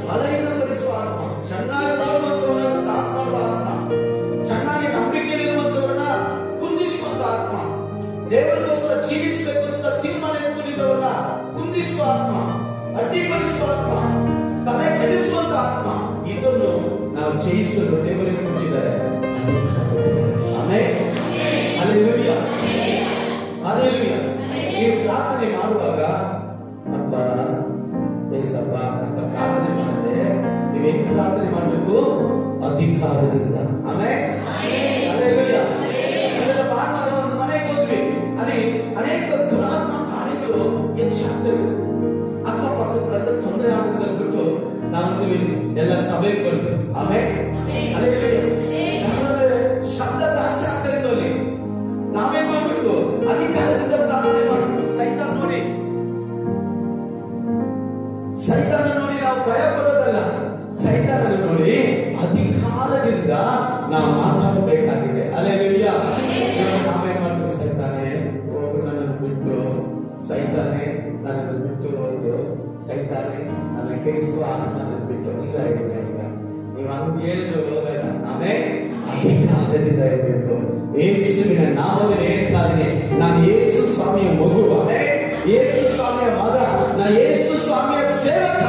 ಬಲಹೀನಪಡಿಸುವ ಆತ್ಮ, ಚೆನ್ನಾಗಿ ನೋಡುವಂತವರನ್ನ ಸ್ಟಾಪ್ ಮಾಡುವ ಆತ್ಮ, ಚೆನ್ನಾಗಿ ನಂಬಿಕೆಯಲ್ಲಿರುವಂತವರನ್ನ ಕುಂದಿಸುವಂತ ಆತ್ಮ, ದೇವರಿಗೋಸ್ಕರ ಜೀವಿಸಬೇಕು ಅಂತ ತೀರ್ಮಾನ ಇಟ್ಟುಕೊಂಡಿದ್ದವರನ್ನ ಕುಂದಿಸುವ ಆತ್ಮ, ಅಡ್ಡಿಪಡಿಸುವ ಆತ್ಮ, ತಲೆ ಕೆಡಿಸುವಂತ ಆತ್ಮ, ಇದನ್ನು ನಾವು ಜಯಿಸಲು ದೇವರಿಗೆ ಕೊಟ್ಟಿದ್ದಾರೆ, ಅಧಿಕಾರ ಕೊಟ್ಟಿದ್ದಾರೆ. ಆಮೆನ್. Hallelujah, hallelujah. ನೀವು ಪ್ರಾರ್ಥನೆ ಮಾಡುವಾಗ ಅಪ್ಪ ಏಸಪ್ಪ ಅಂತ ಪ್ರಾರ್ಥನೆ ಮಾಡಿದ್ರೆ ನೀವೇನು ಪ್ರಾರ್ಥನೆ ಮಾಡಬೇಕು? ಅಧಿಕಾರದಿಂದ. ಆಮೆನ್. ಹಲ್ಲೆಲೂಯಾ. ಭಾನುವಾರ ಒಂದು ಮನೆಗೆ ಹೋದ್ವಿ, ಅಲ್ಲಿ ಅನೇಕ ದುರಾತ್ಮ ಕಾರ್ಯಗಳು ಹೆಚ್ಚಾಗ್ತವೆ. ಅಕ್ಕಪಕ್ಕದಲ್ಲ ತೊಂದರೆ ಆಗುತ್ತೆ ಅಂದ್ಬಿಟ್ಟು ನಾವು ಎಲ್ಲ ಸಭೆಗೆ ಬಂದ್ವಿ. ಆಮೇಲೆ ಯಾಕಂದ್ರೆ ಶಬ್ದ ಜಾಸ್ತಿ ಆಗ್ತಾ ಇತ್ತು ಅಲ್ಲಿ. ನಾವೇನ್ ಮಾಡ್ಬೇಕು? ಅಧಿಕಾರದಿಂದ ಪ್ರಾರ್ಥನೆ ಮಾಡ್ಬೇಕು. ಸೈತಾನ ನೋಡಿ ನಾವು ಭಯ ಪಡೋದಲ್ಲ, ಸೈತಾನ ನೋಡಿ ಅಧಿಕಾರದಿಂದ ನಾವು ಮಾತಾಡಬೇಕಾಗಿದೆ. ಹಲ್ಲೆಲೂಯಾ. ನಾವೇನ್ ಮಾಡ್ಬೇಕು? ಸೈತಾನೆ ಹೋಗು ನನ್ನನ್ನು ಬಿಟ್ಟು, ಸೈತಾನೆ ನನ್ನನ್ನು ಬಿಟ್ಟು ಹೋಯ್ತು, ಸೈತಾನೆ ನನ್ನ ಕೈಸುವ ನನ್ನನ್ನು ಬಿಟ್ಟು ಇಲ್ಲ ಈಗ ನೀವು ಹಂಗೆ ಹೇಳಿದ್ರು ಹೋಗಲ್ಲ. ಆಮೇಲೆ ಅಧಿಕಾರದಿಂದ ಇರಬೇಕು. ಯೇಸುವಿನ ನಾಮದಲ್ಲಿ ಹೇಳ್ತಾ ಇದ್ದೀನಿ, ನಾನು ಯೇಸು ಸ್ವಾಮಿಯ ಮಗು, ಆಮೇಲೆ ಯೇಸು ಸ್ವಾಮಿಯ ಮಗ, ನಾನು ಯೇಸು ಸ್ವಾಮಿಯ ಸೇವಕ.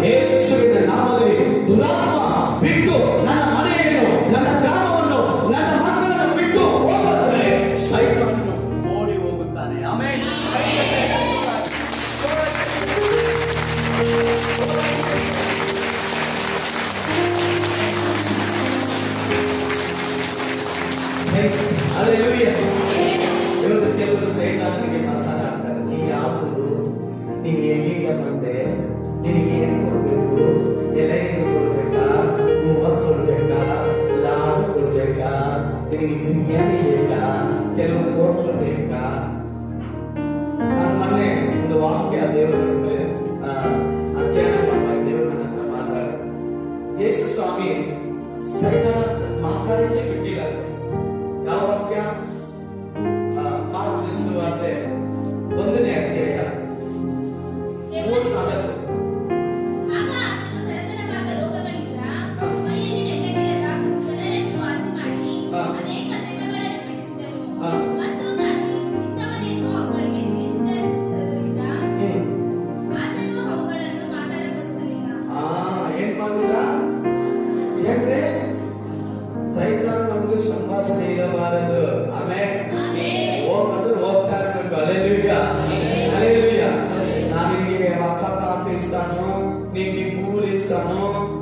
ಯೇಸುವಿನ ನಾಮದಲ್ಲಿ ದುರಾತ್ಮ ಬಿಟ್ಟು ನನ್ನ ಮನೆಯನ್ನು, ನನ್ನ ಗ್ರಾಮವನ್ನು, ನನ್ನ ಮಕ್ಕಳನ್ನು ಬಿಟ್ಟು ಹೋದರೆ ಸೈತಾನನು ಓಡಿ ಹೋಗುತ್ತಾನೆ. ಆಮೇಲೆ ಇವತ್ತು ಕೆಲವರು ಸೈತಾನನಿಗೆ ಮಸಾಲ ಹಾಕ್ತಾರೆ. ನೀ ಯಾವುದು, ನೀನು ಹೇಗೆ ಬಂದೆ, ನಿನಗೆ ಏನ್ ಕೊಡ್ಬೇಕು, ಎಲೆ ಕೊಡ್ಬೇಕಾ, ಹೂವು ಕೊಡ್ಬೇಕಾ, ಲಾಭ ಕೊಡ್ಬೇಕಾ, ನಿನಗೆ ಬಿರಿಯಾನಿ ಬೇಕಾ, ಕೆಲವು ಕೋಟ್ಲು ಬೇಕಾ. ನಾನು ಮೊನ್ನೆ ಒಂದು ವಾಕ್ಯ ದೇವರ ಅಧ್ಯಯನ ಮಾಡುವಾಗ ದೇವರು ನನ್ನ ಹತ್ರ ಮಾತಾಡ, ಯೇಸು ಸ್ವಾಮಿ ಸೈತಾನ ಮಾತಾಡೋದೇ ಬಿಟ್ಟಿಲ್ಲ. ಯಾವ ವಾಕ್ಯ? ಮಾರ್ಕ್ ಸುವಾರ್ತೆ 1ನೇ ಅಧ್ಯಾಯ 3:4. ಏನ್ ಮಾಡಿಲ್ಲ ಏನ್ರಿ? ಸೈತಾನ ನಮ್ಗೆ ಸಂಭಾಷಣೆ ಇರಬಾರದು. ಆಮೇಲೆ ಹೋಗ್ಬಂದ್ರೆ ಹೋಗ್ತಾ ಇರ್ಬೇಕು. Hallelujah, hallelujah. ನಾನು ನಿನಗೆ అక్క ఇస్తాను, నీకు పూలు ఇస్తాను,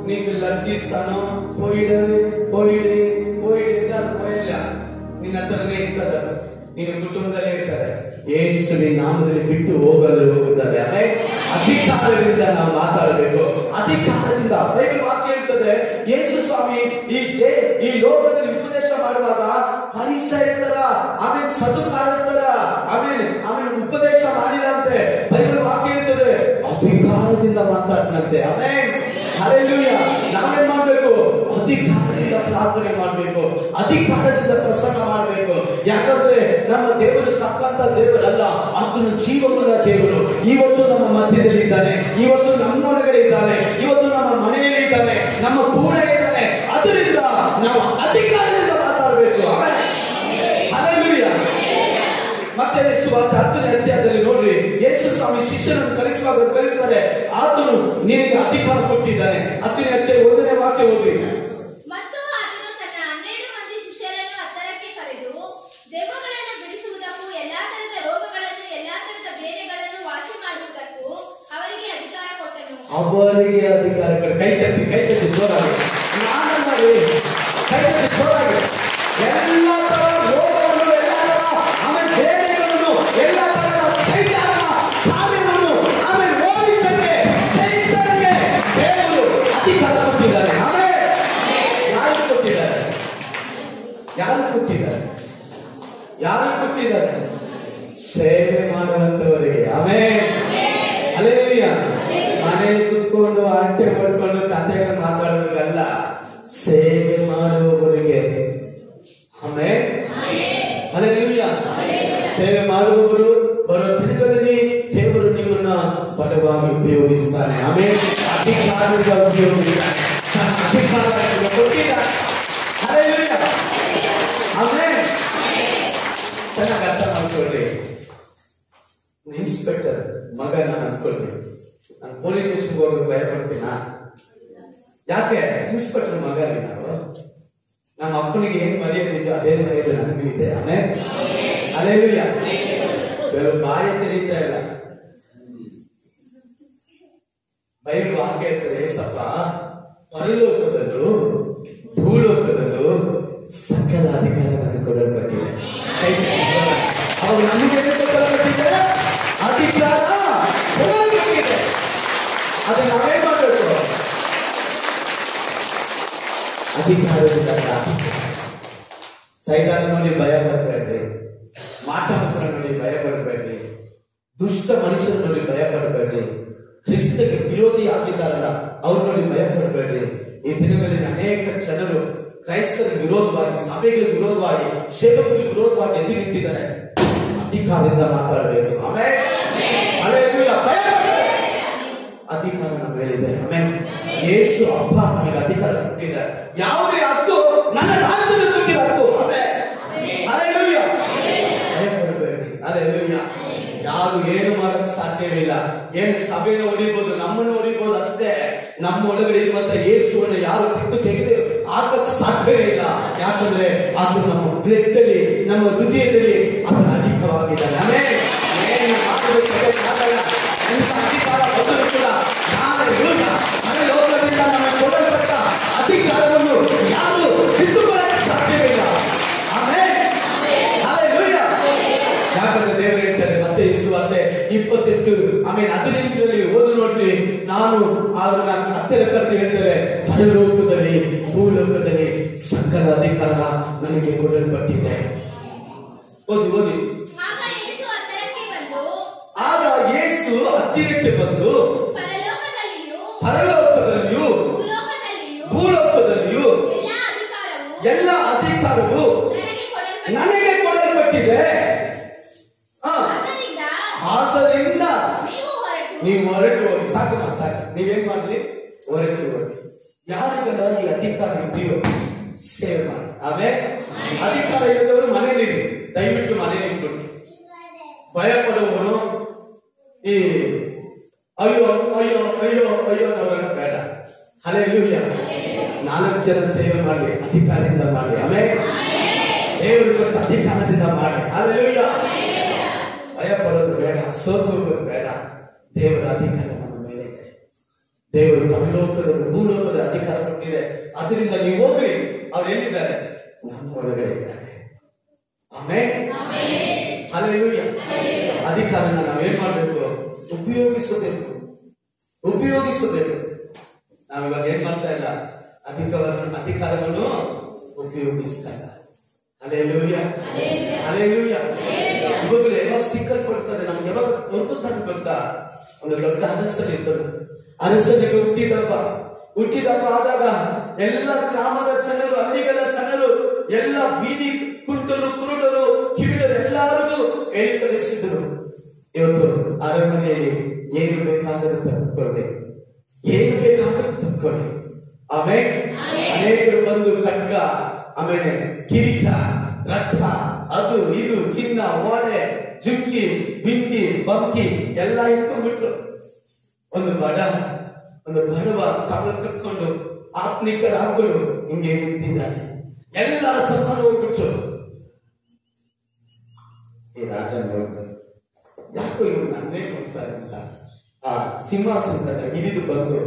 నీకు లడ్డు ఇస్తాను, పోయిడే పోయಲ್ಲ. ನಿನ್ನ ಹತ್ರನೇ ಇರ್ತದೆ, ನಿನ್ನ ಕುಟುಂಬದಲ್ಲೇ ಇರ್ತಾರೆ. ಯೇಸುವಿನ ನಾಮದಲ್ಲಿ ಬಿಟ್ಟು ಹೋಗುತ್ತಾರೆ. ಆಮೇಲೆ ಅಧಿಕಾರದಿಂದ ನಾವು ಮಾತಾಡಬೇಕು. ಅಧಿಕಾರದಿಂದ ಬೈಬಲ್ ವಾಕ್ಯ ಹೇಳ್ತದೆ, ಯೇಸು ಸ್ವಾಮಿ ಈ ಲೋಕದಲ್ಲಿ ಉಪದೇಶ ಮಾಡುವಾಗ ಫರಿಸಾಯರ, ಆಮೇಲೆ ಸದುಕಾರರ, ಆಮೇಲೆ ಉಪದೇಶ ಮಾಡಿದಂತೆ ಬೈಬಲ್ ವಾಕ್ಯ ಹೇಳ್ತದೆ, ಅಧಿಕಾರದಿಂದ ಮಾತಾಡಿದಂತೆ. ಆಮೇಲೆ ಹಲ್ಲೆಲೂಯಾ. ನಾವೇನ್ ಮಾಡ್ಬೇಕು? ಅಧಿಕಾರದಿಂದ ಪ್ರಾರ್ಥನೆ ಮಾಡ್ಬೇಕು, ಅಧಿಕಾರದಿಂದ ಪ್ರಸನ್ನ ಮಾಡ್ಬೇಕು. ಯಾಕಂದ್ರೆ ನಮ್ಮ ದೇವರು ಸಕ್ಕಂತ ದೇವರಲ್ಲ, ಆತನು ಜೀವವುಳ್ಳ ದೇವರು. ಇವತ್ತು ನಮ್ಮ ಮಧ್ಯದಲ್ಲಿ ಇದ್ದಾನೆ, ಇವತ್ತು ನಮ್ಮೊಳಗಡೆ ಇದ್ದಾನೆ, ಇವತ್ತು ನಮ್ಮ ಮನೆಯಲ್ಲಿ ಇದ್ದಾನೆ, ನಮ್ಮ ಕೂಡ ಇದ್ದಾನೆ. ಅದರಿಂದ ನಾವು ಅಧಿಕಾರದಿಂದ ಮಾತಾಡಬೇಕು. ಆಮೇಲೆ ಹಲ್ಲೆಲೂಯಾ. ಮತ್ತೆ ಸುವಾರ್ತೆ 10ನೇ ಅಧ್ಯಾಯದಲ್ಲಿ ನೋಡ್ರಿ, ಯೇಸು ಸ್ವಾಮಿ ಶಿಷ್ಯರನ್ನು ಕಲಿಸುವಾಗ ಆತನು ನಿನಗೆ ಅಧಿಕಾರ ಕೊಟ್ಟಿದ್ದಾನೆ. 10ನೇ ಅಧ್ಯಾಯ 1ನೇ ವಾಕ್ಯ ಓದಿ. ಮತ್ತು ಆತನು ತನ್ನ 12 ಮಂದಿ ಶಿಷ್ಯರನ್ನು ಹತ್ತಿರಕ್ಕೆ ಕರೆದು ದೆವ್ವಗಳನ್ನು ಬಿಡಿಸುವುದಕ್ಕೂ ಎಲ್ಲಾ ತರದ ರೋಗಗಳನ್ನು ಎಲ್ಲಾ ತರದ ಬೇರೆಗಳನ್ನು ವಾಸಿ ಮಾಡುವುದಕ್ಕೂ ಅವರಿಗೆ ಅಧಿಕಾರ ಕೊಟ್ಟನು. ಅವರಿಗೆ ಅಧಿಕಾರ. ಕೈ ತಟ್ಟಿ ಜೋರಾಗಿ. ಕೈ ತಟ್ಟಿ ಜೋರಾಗಿ. ಎಲ್ಲ ತರ ರೋಗವನ್ನು, ಎಲ್ಲ ತರ ಆಮೇಲೆ ಬೇರೆಗಳನ್ನು, ಎಲ್ಲ ತರದ ಸೈತಾನ ಕಾರ್ಯವನ್ನು ಆಮೇಲೆ ಓಡಿಸಕ್ಕೆ, ಜಯಿಸಕ್ಕೆ ದೇವರು ಅಧಿಕಾರ ಕೊಟ್ಟಿದ್ದಾರೆ. ಆಮೇಲೆ ಯಾರು ಕೊಟ್ಟಿದ್ದಾರೆ? ಸೇವೆ ಮಾಡುವಂತವರಿಗೆ. ಆಮೇಲೆ ಹಲ್ಲೆಲೂಯಾ. ಮನೆಯಲ್ಲಿ ಕುತ್ಕೊಂಡು ಅಟ್ಟೆ ಪಡ್ಕೊಂಡು ಕಥೆಗಳು ಮಾತಾಡೋದಲ್ಲ, ಸೇವೆ ಮಾಡುವವರಿಗೆ. ಆಮೇಲೆ ಹಲ್ಲೆಲೂಯಾ. ಸೇವೆ ಮಾಡುವವರು ಬರೋ ದಿನಗಳಲ್ಲಿ ದೇವರು ನಿಮ್ಮನ್ನ ಬಲವಾಗಿ ಉಪಯೋಗಿಸ್ತಾನೆ. ಆಮೇಲೆ ಅಧಿಕಾರ ಜ್ಞಾನದ ಉಪಯೋಗ ಅಧಿಕಾರ ಕೊಟ್ಟಿದ್ದಾರೆ. ಹಲ್ಲೆಲೂಯಾ. ಆಮೆನ್. ಚೆನ್ನಾಗಿ ಅರ್ಥ ಮಾಡ್ಕೊಳ್ರಿ. ಇನ್ಸ್ಪೆಕ್ಟರ್ ಮಗನ ಅನ್ಕೊಳ್ರಿ, ನಾನು ಪೊಲೀಸ್ ಸ್ಟೇಷನ್ಗೆ ಹೋಗೋದು ಭಯ ಪಡ್ತೀನ? ಯಾಕೆ? ಇನ್ಸ್ಪೆಕ್ಟರ್ ಮಗ ನಾವು. ನಮ್ಮ ಅಪ್ಪನಿಗೆ ಏನ್ ಮರ್ಯಾದಿದ್ದು ಅದೇ ಮರ್ಯಾದೆ ನನಗೂ ಇದೆ. ಆಮೇಲೆ ಹಲ್ಲೆಲೂಯಾ. ಬಾಯಿ ತೆರೀತಾ ಇಲ್ಲ. ಬೈಬಲ್ ವಾಕ್ಯ ಹೇಳ್ತದೆ, ಏಸಪ್ಪ ಪರಲೋಕದಲ್ಲೂ ಭೂಲೋಕದಲ್ಲೂ ಸಕಲ ಅಧಿಕಾರ ನನಗೆ ಕೊಡಲ್ಪಟ್ಟಿದೆ. ಅವರು ನಮಗೆ ಕೊಡಲ್ಪಟ್ಟಿದೆ, ಅಧಿಕಾರ ಕೊಡಲ್ಪಟ್ಟಿದೆ. ಅದನ್ನ ನಾವೇನ್ ಮಾಡಬೇಕು? ಅಧಿಕಾರದಿಂದ ಪ್ರಾರ್ಥಿಸಿ. ಸೈತಾನ ನೋಡಿ ಭಯ ಪಡಬೇಡ್ರಿ, ಮಾಟ ಮಕ್ಕಳ ನೋಡಿ ಭಯ ಪಡಬೇಡ್ರಿ, ದುಷ್ಟ ಮನುಷ್ಯರ ನೋಡಿ ಭಯ ಪಡಬೇಡ್ರಿ, ಕ್ರಿಸ್ತಕ್ಕೆ ವಿರೋಧಿ ಆಗಿದ್ದಾರಲ್ಲ ಅವ್ರ ನೋಡಿ ಭಯ ಪಡಬೇಡ್ರಿ. ಈ ದಿನಗಳಲ್ಲಿ ಅನೇಕ ಜನರು ಕ್ರೈಸ್ತರ ವಿರೋಧವಾಗಿ, ಸಭೆಗಳ ವಿರೋಧವಾಗಿ, ಸೇವಕರಿಗೆ ವಿರೋಧವಾಗಿ ಎದ್ದು ನಿಂತಿದ್ದಾರೆ. ಅಧಿಕಾರದಿಂದ ಮಾತಾಡಬೇಕು. ಆಮೇಲೆ ಅಧಿಕಾರ ನಮ್ಮ ಹೇಳಿದೆ. ಆಮೇಲೆ ಯೇಸು ಅಪ್ಪ ನಮಗೆ ಅಧಿಕಾರ ಕೊಟ್ಟಿದ್ದಾರೆ. ಯಾವುದೇ ಹಕ್ಕು ನನ್ನ ರಾಜ್ಯದಲ್ಲಿ ಕೊಟ್ಟಿರೋ ಹಕ್ಕು. ಹಲ್ಲೆಲೂಯಾ. ಭಯ ಪಡಬೇಡಿ. ಹಲ್ಲೆಲೂಯಾ. ಯಾರು ಏನು ಮಾಡಕ್ ಸಾಧ್ಯವಿಲ್ಲ. ಏನು ಸಭೆನ ಹೊಡಿಬಹುದು, ನಮ್ಮನ್ನು ಹೊಡಿಬಹುದು ಅಷ್ಟೇ. ನಮ್ಮ ಒಳಗಡೆ ಇರುವಂತ ಯೇಸುವನ್ನು ಯಾರು ಕಿತ್ತು ತೆಗೆದು ಹಾಕಕ್ ಸಾಧ್ಯವೇ ಇಲ್ಲ. ಯಾಕಂದ್ರೆ ಅದು ನಮ್ಮ ಬ್ಲಡ್ ಅಲ್ಲಿ, ನಮ್ಮ ಹೃದಯದಲ್ಲಿ ಅದನ್ನು ಅಧಿಕವಾಗಿದ್ದಾನೆ. ಆಮೇಲೆ ಏನು ಮಾಡಬೇಕಾಗಲ್ಲ. ಎಂತ ಅಧಿಕಾರ ಬಂದರೂ ಕೂಡ ಲೋಕದಿಂದ ನಮಗೆ ಕೊಡಲ್ಪಟ್ಟ ಅಧಿಕಾರವನ್ನು ಯಾರು ಕಿತ್ತುಕೊಳ್ಳಕ್ಕೆ ಸಾಧ್ಯವಿಲ್ಲ. ಆಮೇಲೆ ಹಲ್ಲೆಲೂಯಾ. ಯಾಕಂದ್ರೆ ದೇವರು ಹೇಳ್ತಾರೆ ಮತ್ತೆ ಯೇಸುವಾರ್ತೆ 28 ಆಮೇಲೆ 15ರಲ್ಲಿ ಓದು ನೋಡ್ರಿ. ನಾನು ಅವ್ರನ್ನ ಹತ್ತಿರ ಕರೆದು ಹೇಳ್ತಾರೆ, ಪರಲೋಕದಲ್ಲಿ ಭೂಲೋಕದಲ್ಲಿ ಸಕಲ ಅಧಿಕಾರ ನನಗೆ ಕೊಡಲ್ಪಟ್ಟಿದೆ. ಓದಿ ಓದಿ. ಆಗ ಯೇಸು ಹತ್ತಿರಕ್ಕೆ ಬಂದು ಪರಲೋಕದಲ್ಲಿಯೂ ಭೂಲೋಕದಲ್ಲಿಯೂ ಎಲ್ಲ ಅಧಿಕಾರವು ನನಗೆ ಕೊಡಲ್ಪಟ್ಟಿದೆ. ಆದ್ದರಿಂದ ನೀವು ಹೊರಟು ಹೋಗಿ. ಸಾಕು ಸಾಕು. ನೀವೇನ್ ಮಾಡ್ರಿ? ಹೊರಟು ಹೋಗಿ. ಯಾರಿಗೆಲ್ಲ ಈ ಅಧಿಕಾರ ಇದೆಯೋ ಸೇವೆ ಮಾಡಿ. ಆಮೇಲೆ ಅಧಿಕಾರ ಇಲ್ಲದವರು ಮನೇಲಿ ದಯವಿಟ್ಟು ಮನೇಲಿ ಇಟ್ಬಿಟ್ಟು. ಭಯ ಪಡುವವನು ಈ ಅಯ್ಯೋ ಅಯ್ಯೋ ಅಯ್ಯೋ ಅಯ್ಯೋ ಅವರೆಲ್ಲ ಬೇಡ. ಹಲ್ಲೆಲೂಯಾ. 4 ಜನ ಸೇವೆ ಮಾಡಿ, ಅಧಿಕಾರದಿಂದ ಮಾಡಿ. ಆಮೇಲೆ ದೇವರು ಕೊಟ್ಟ ಅಧಿಕಾರದಿಂದ ಮಾಡಿ. ಹಲ್ಲೆಲೂಯಾ. ಭಯ ಪಡೋದು ಬೇಡ, ಸೋತೋಗೋದು ಬೇಡ. ದೇವರ ಅಧಿಕಾರ ನಮ್ಮ ಮೇಲೆ ಇದೆ. ದೇವರು ಪರಲೋಕದ ಭೂಲೋಕದ ಅಧಿಕಾರ ಕೊಟ್ಟಿದೆ. ಅದರಿಂದ ನೀವು ಹೋಗ್ರಿ. ಅವ್ರು ಎಲ್ಲಿದ್ದಾರೆ? ನಮ್ಮ ಒಳಗಡೆ ಇದ್ದಾರೆ. ಆಮೇಲೆ ಹಲ್ಲೆಲೂಯಾ. ಅಧಿಕಾರನ ನಾವೇನ್ ಮಾಡ್ಬೇಕು? ಉಪಯೋಗಿಸಬೇಕು. ನಾವಿವಾಗ ಏನ್ ಮಾಡ್ತಾ ಇಲ್ಲ? ಅಧಿಕಾರವನ್ನು ಉಪಯೋಗಿಸ್ತಾ ಇಲ್ಲ. ಹಲ್ಲೆಲೂಯಾ. ಹಲ್ಲೆಲೂಯಾ. ಇವಾಗಲೇ ಯಾವಾಗ ಸಿಕ್ಕಲ್ಪಡ್ತಾರೆ, ನಮ್ಗೆ ಯಾವಾಗ ದೊರಕುತ್ತಾನೆ ಗೊತ್ತಾ? ಒಂದು ದೊಡ್ಡ ಅರಸರು ಇದ್ದರು. ಅರಸನಿಗೆ ಹುಟ್ಟಿದಪ್ಪ ಆದಾಗ ಎಲ್ಲ ಗ್ರಾಮದ ಜನರು, ಹಳ್ಳಿಗಳ ಜನರು, ಎಲ್ಲ ಬೀದಿ ಕುಂಟರು, ಕುರುಡರು, ಕಿವಿಡರು ಎಲ್ಲರಿಗೂ ಹೇಳಿ ಕಳಿಸಿದ್ರು. ಇವತ್ತು ಅರಮನೆಯಲ್ಲಿ ಏನು ಬೇಕಾದರೂ ತಕ್ಕೊಳ್ಳಿ, ಏನು ಬೇಕಾದರೂ ತಕ್ಕೊಳ್ಳಿ. ಆಮೇಲೆ ಅನೇಕರು ಬಂದು ಖಡ್ಗ, ಆಮೇಲೆ ಕಿರೀಟ, ರಥ, ಅದು ಇದು, ಚಿನ್ನ, ಓಲೆ, ಜುಂಕಿ, ಬಿಂಕಿ, ಬಂಕಿ ಎಲ್ಲ ಇಟ್ಕೊಂಡ್ಬಿಟ್ರು. ಒಂದು ಬಡವ ಕಾಲ ಕಟ್ಕೊಂಡು ಆತ್ಮಿಕರ ಹಾಕೊಂಡು ಹಿಂಗೆ ನಿಂತಿದ್ದಾನೆ. ಎಲ್ಲರ ತಗೊಂಡು ಹೋಗ್ಬಿಟ್ರು. ಈ ರಾಜ ನೋಡಿದ್ರು, ಯಾಕೋ ಇವ್ರು ನನ್ನೇ ನೋಡ್ತಾರೆ ಅಂತ ಆ ಸಿಂಹಾಸನದ ಹಿಡಿದು ಬಂದು,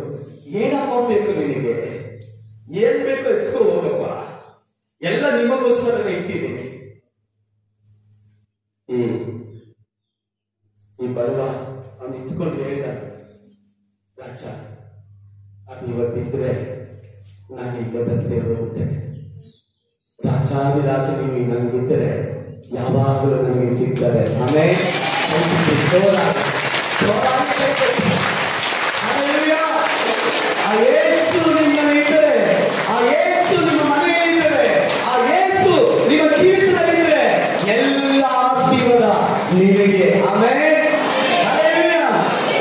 ಏನಪ್ಪ ಬೇಕು ನಿನಗೆ? ಏನ್ ಬೇಕೋ ಎತ್ಕೊ ಹೋಗಪ್ಪ, ಎಲ್ಲ ನಿಮಗೋಸ್ಕರನೇ ಇಟ್ಟಿದ್ದೀನಿ. ಈ ಬಡವ ಅವನು ಇತ್ಕೊಂಡು ಹೇಳ್ದ, ರಾಜ ಅದು ಇವತ್ತಿದ್ರೆ ನಾನು ಇಲ್ಲದಂತೆ ಹೋಗುತ್ತೆ. ರಾಜಾದಿರಾಜ ನೀವು ನನಗಿದ್ದರೆ ಯಾವಾಗಲೂ ನನಗೆ ಸಿಗ್ತಾರೆ. ಆಮೇಲೆ ಆ ಯೇಸು ನಿಮ್ಮಲ್ಲಿದ್ದರೆ, ಆ ಯೇಸು ನಿಮ್ಮ ಮನೆಯಲ್ಲಿದ್ದರೆ, ಆ ಯೇಸು ನಿಮ್ಮ ಜೀವಿತದಲ್ಲಿದ್ದರೆ ಎಲ್ಲ ಆಶೀರ್ವಾದ ನಿಮಗೆ. ಆಮೇಲೆ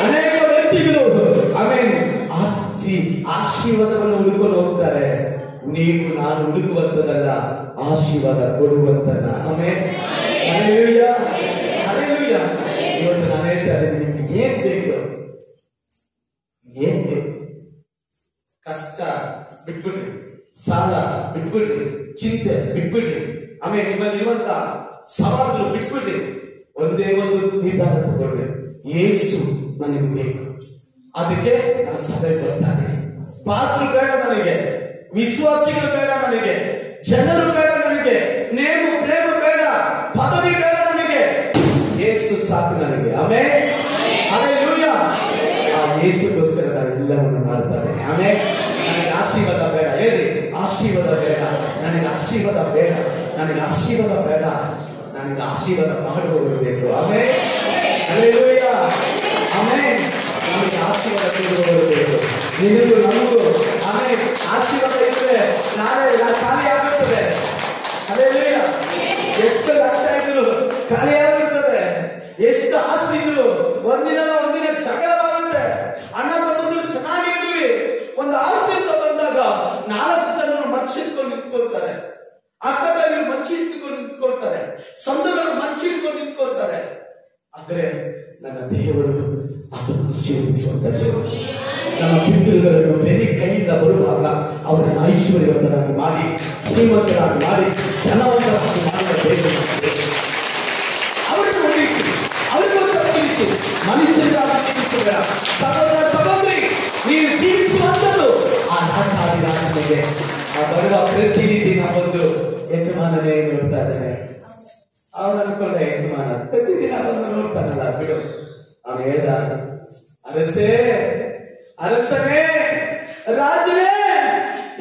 ಅನೇಕ ವ್ಯಕ್ತಿಗಳು ಆಮೇಲೆ ಆಸ್ತಿ ಆಶೀರ್ವಾದವನ್ನು ಹುಡುಕೊಂಡು ಹೋಗ್ತಾರೆ. ನೀವು ನಾನು ಹುಡುಕುವಂತದಲ್ಲ, ಆಶೀರ್ವಾದ ಕೊಡುವಂತದ. ಆಮೆನ್. Hallelujah, hallelujah. ಇವತ್ತು ನಾನು ಹೇಳ್ತಾ ಇದ್ದೀನಿ, ನಿಮ್ಗೆ ಏನ್ ಬೇಕು? ಏನ್ ಬೇಕು? ಕಷ್ಟ ಬಿಟ್ಬಿಡ್ರಿ, ಸಾಲ ಬಿಟ್ಬಿಡ್ರಿ, ಚಿಂತೆ ಬಿಟ್ಬಿಡ್ರಿ, ಆಮೇಲೆ ನಿಮ್ಮಲ್ಲಿ ಇರುವಂತ ಸವಾಲುಗಳು ಬಿಟ್ಬಿಡ್ರಿ. ಒಂದೇ ಒಂದು ನಿರ್ಧಾರ ತಗೊಳ್ರಿ, ಯೇಸು ನನಗೆ ಬೇಕು. ಅದಕ್ಕೆ ನಾನು ಸಭೆ ಬರ್ತಾನೆ. ಪಾಸ್ಟರ್ ಬೇಡ ನನಗೆ, ವಿಶ್ವಾಸಿಗಳು ಬೇಡ ನನಗೆ, ಜನರು ಬೇಡ ನನಗೆ, ನೇಮು ಪ್ರೇಮ ಬೇಡ, ಪದವಿ ಬೇಡ ನನಗೆ, ಯೇಸು ಸಾಕು ನನಗೆ. Amen, hallelujah. ಆ ಯೇಸುಗೋಸ್ಕರ ನಾನು ಎಲ್ಲವನ್ನು ಮಾಡ್ತಾರೆ. ಆಮೆನ್. ನನಗೆ ಆಶೀರ್ವಾದ ಬೇಡ, ಹೇಳಿ, ಆಶೀರ್ವಾದ ಬೇಡ, ನನಗೆ ಆಶೀರ್ವಾದ ಬೇಡ, ನನಗೆ ಆಶೀರ್ವಾದ ಬೇಡ, ನನಗೆ ಆಶೀರ್ವಾದ ಮಾಡುವವರು ಬೇಕು. Amen, hallelujah, amen. ನಮಗೆ ಆಶೀರ್ವಾದ ಕೊಡುವವರು ಬೇಕು. ನಿನಗೂ ನಮಗೂ ಆಮೆನ್. ಆಶೀರ್ವಾದ ಇದ್ರೆ ನಾಳೆ ಖಾಲಿ ಆಗುತ್ತದೆ. ಹಲ್ಲೆಲೂಯಾ. ಎಷ್ಟು ಲಕ್ಷ ಇದ್ರು ಖಾಲಿ ಆಗುತ್ತದೆ, ಎಷ್ಟು ಆಸ್ತಿ ಇದ್ರು ಒಂದಿನ ಜಗಳವಾಗುತ್ತೆ. ಅಣ್ಣ ತಮ್ಮಂದಿರು ಚೆನ್ನಾಗಿರ್ತೀವಿ, ಒಂದು ಆಸ್ತಿ ಅಂತ ಬಂದಾಗ 4 ಜನರು ಮಚ್ಚಿಟ್ಕೊಂಡು ನಿಂತ್ಕೊಳ್ತಾರೆ, ಅಕ್ಕದಲ್ಲಿ ಮಚ್ಚಿಟ್ಕೊಂಡು ನಿಂತ್ಕೊಳ್ತಾರೆ, ಸ್ವಂತಗಳು ಮಚ್ಚಿಟ್ಕೊಂಡು ನಿಂತ್ಕೊಳ್ತಾರೆ. ಆದ್ರೆ ನನ್ನ ದೇವರು ಅದನ್ನು ಆಶೀರ್ವದಿಸುವಂತ ದೇವರು. ನಮ್ಮ ಪಿತೃಗಳನ್ನು ಬೆಲೆ ಕೈಯಿಂದ ಬರುವಾಗ ಅವರನ್ನು ಐಶ್ವರ್ಯವಂತರಾಗಿ ಮಾಡಿ, ಶ್ರೀಮಂತರಾಗಿ ಮಾಡಿ, ಧನವಂತರಾಗಿ ಮಾಡಿದ ದೇವರು. ಅವರನ್ನು ಹೊಂದಿಸಿ, ಅವರಿಗೋಸ್ಕರ ಜೀವಿಸಿ, ಮನುಷ್ಯರಾಗಿ ಜೀವಿಸಬೇಡ. ಸಹೋದರ ಸಹೋದರಿ, ನೀವು ಜೀವಿಸುವಂಥದ್ದು ಆ ರಾಜಾದಿರಾಜನಿಗೆ ಆ ಬರುವ ಪ್ರತಿನಿಧಿನ ಒಂದು ಯಜಮಾನನೇ ನೋಡ್ತಾ ಇದ್ದಾನೆ. ಅವನು ಅನ್ಕೊಂಡ ಯಜಮಾನ ಪ್ರತಿದಿನ ಬಂದು ನೋಡ್ತಾನಲ್ಲ, ಬಿಡು. ಅವನು ಹೇಳ್ದ, ಅರಸೇ, ಅರಸನೇ, ರಾಜನೇ,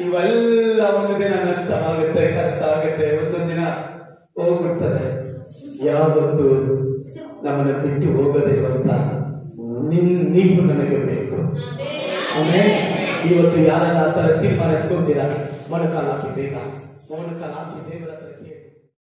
ಇವೆಲ್ಲ ಒಂದು ದಿನ ನಷ್ಟವಾಗುತ್ತೆ, ಕಷ್ಟ ಆಗುತ್ತೆ, ಒಂದೊಂದು ದಿನ ಹೋಗ್ಬಿಡ್ತದೆ. ಯಾವತ್ತು ನಮ್ಮನ್ನು ಬಿಟ್ಟು ಹೋಗದೇ ಇರುವಂತ ನೀವು ನನಗೆ ಬೇಕು. ಆಮೇಲೆ ಇವತ್ತು ಯಾರನ್ನ ಆ ತರ ತೀರ್ಮಾನ ಇಟ್ಕೊಳ್ತೀರಾ? ಮೊಣಕಾಲು ಹಾಕಿ ಬೇಗ, ಮೊಣಕಾಲು ಹಾಕಿ ದೇವರ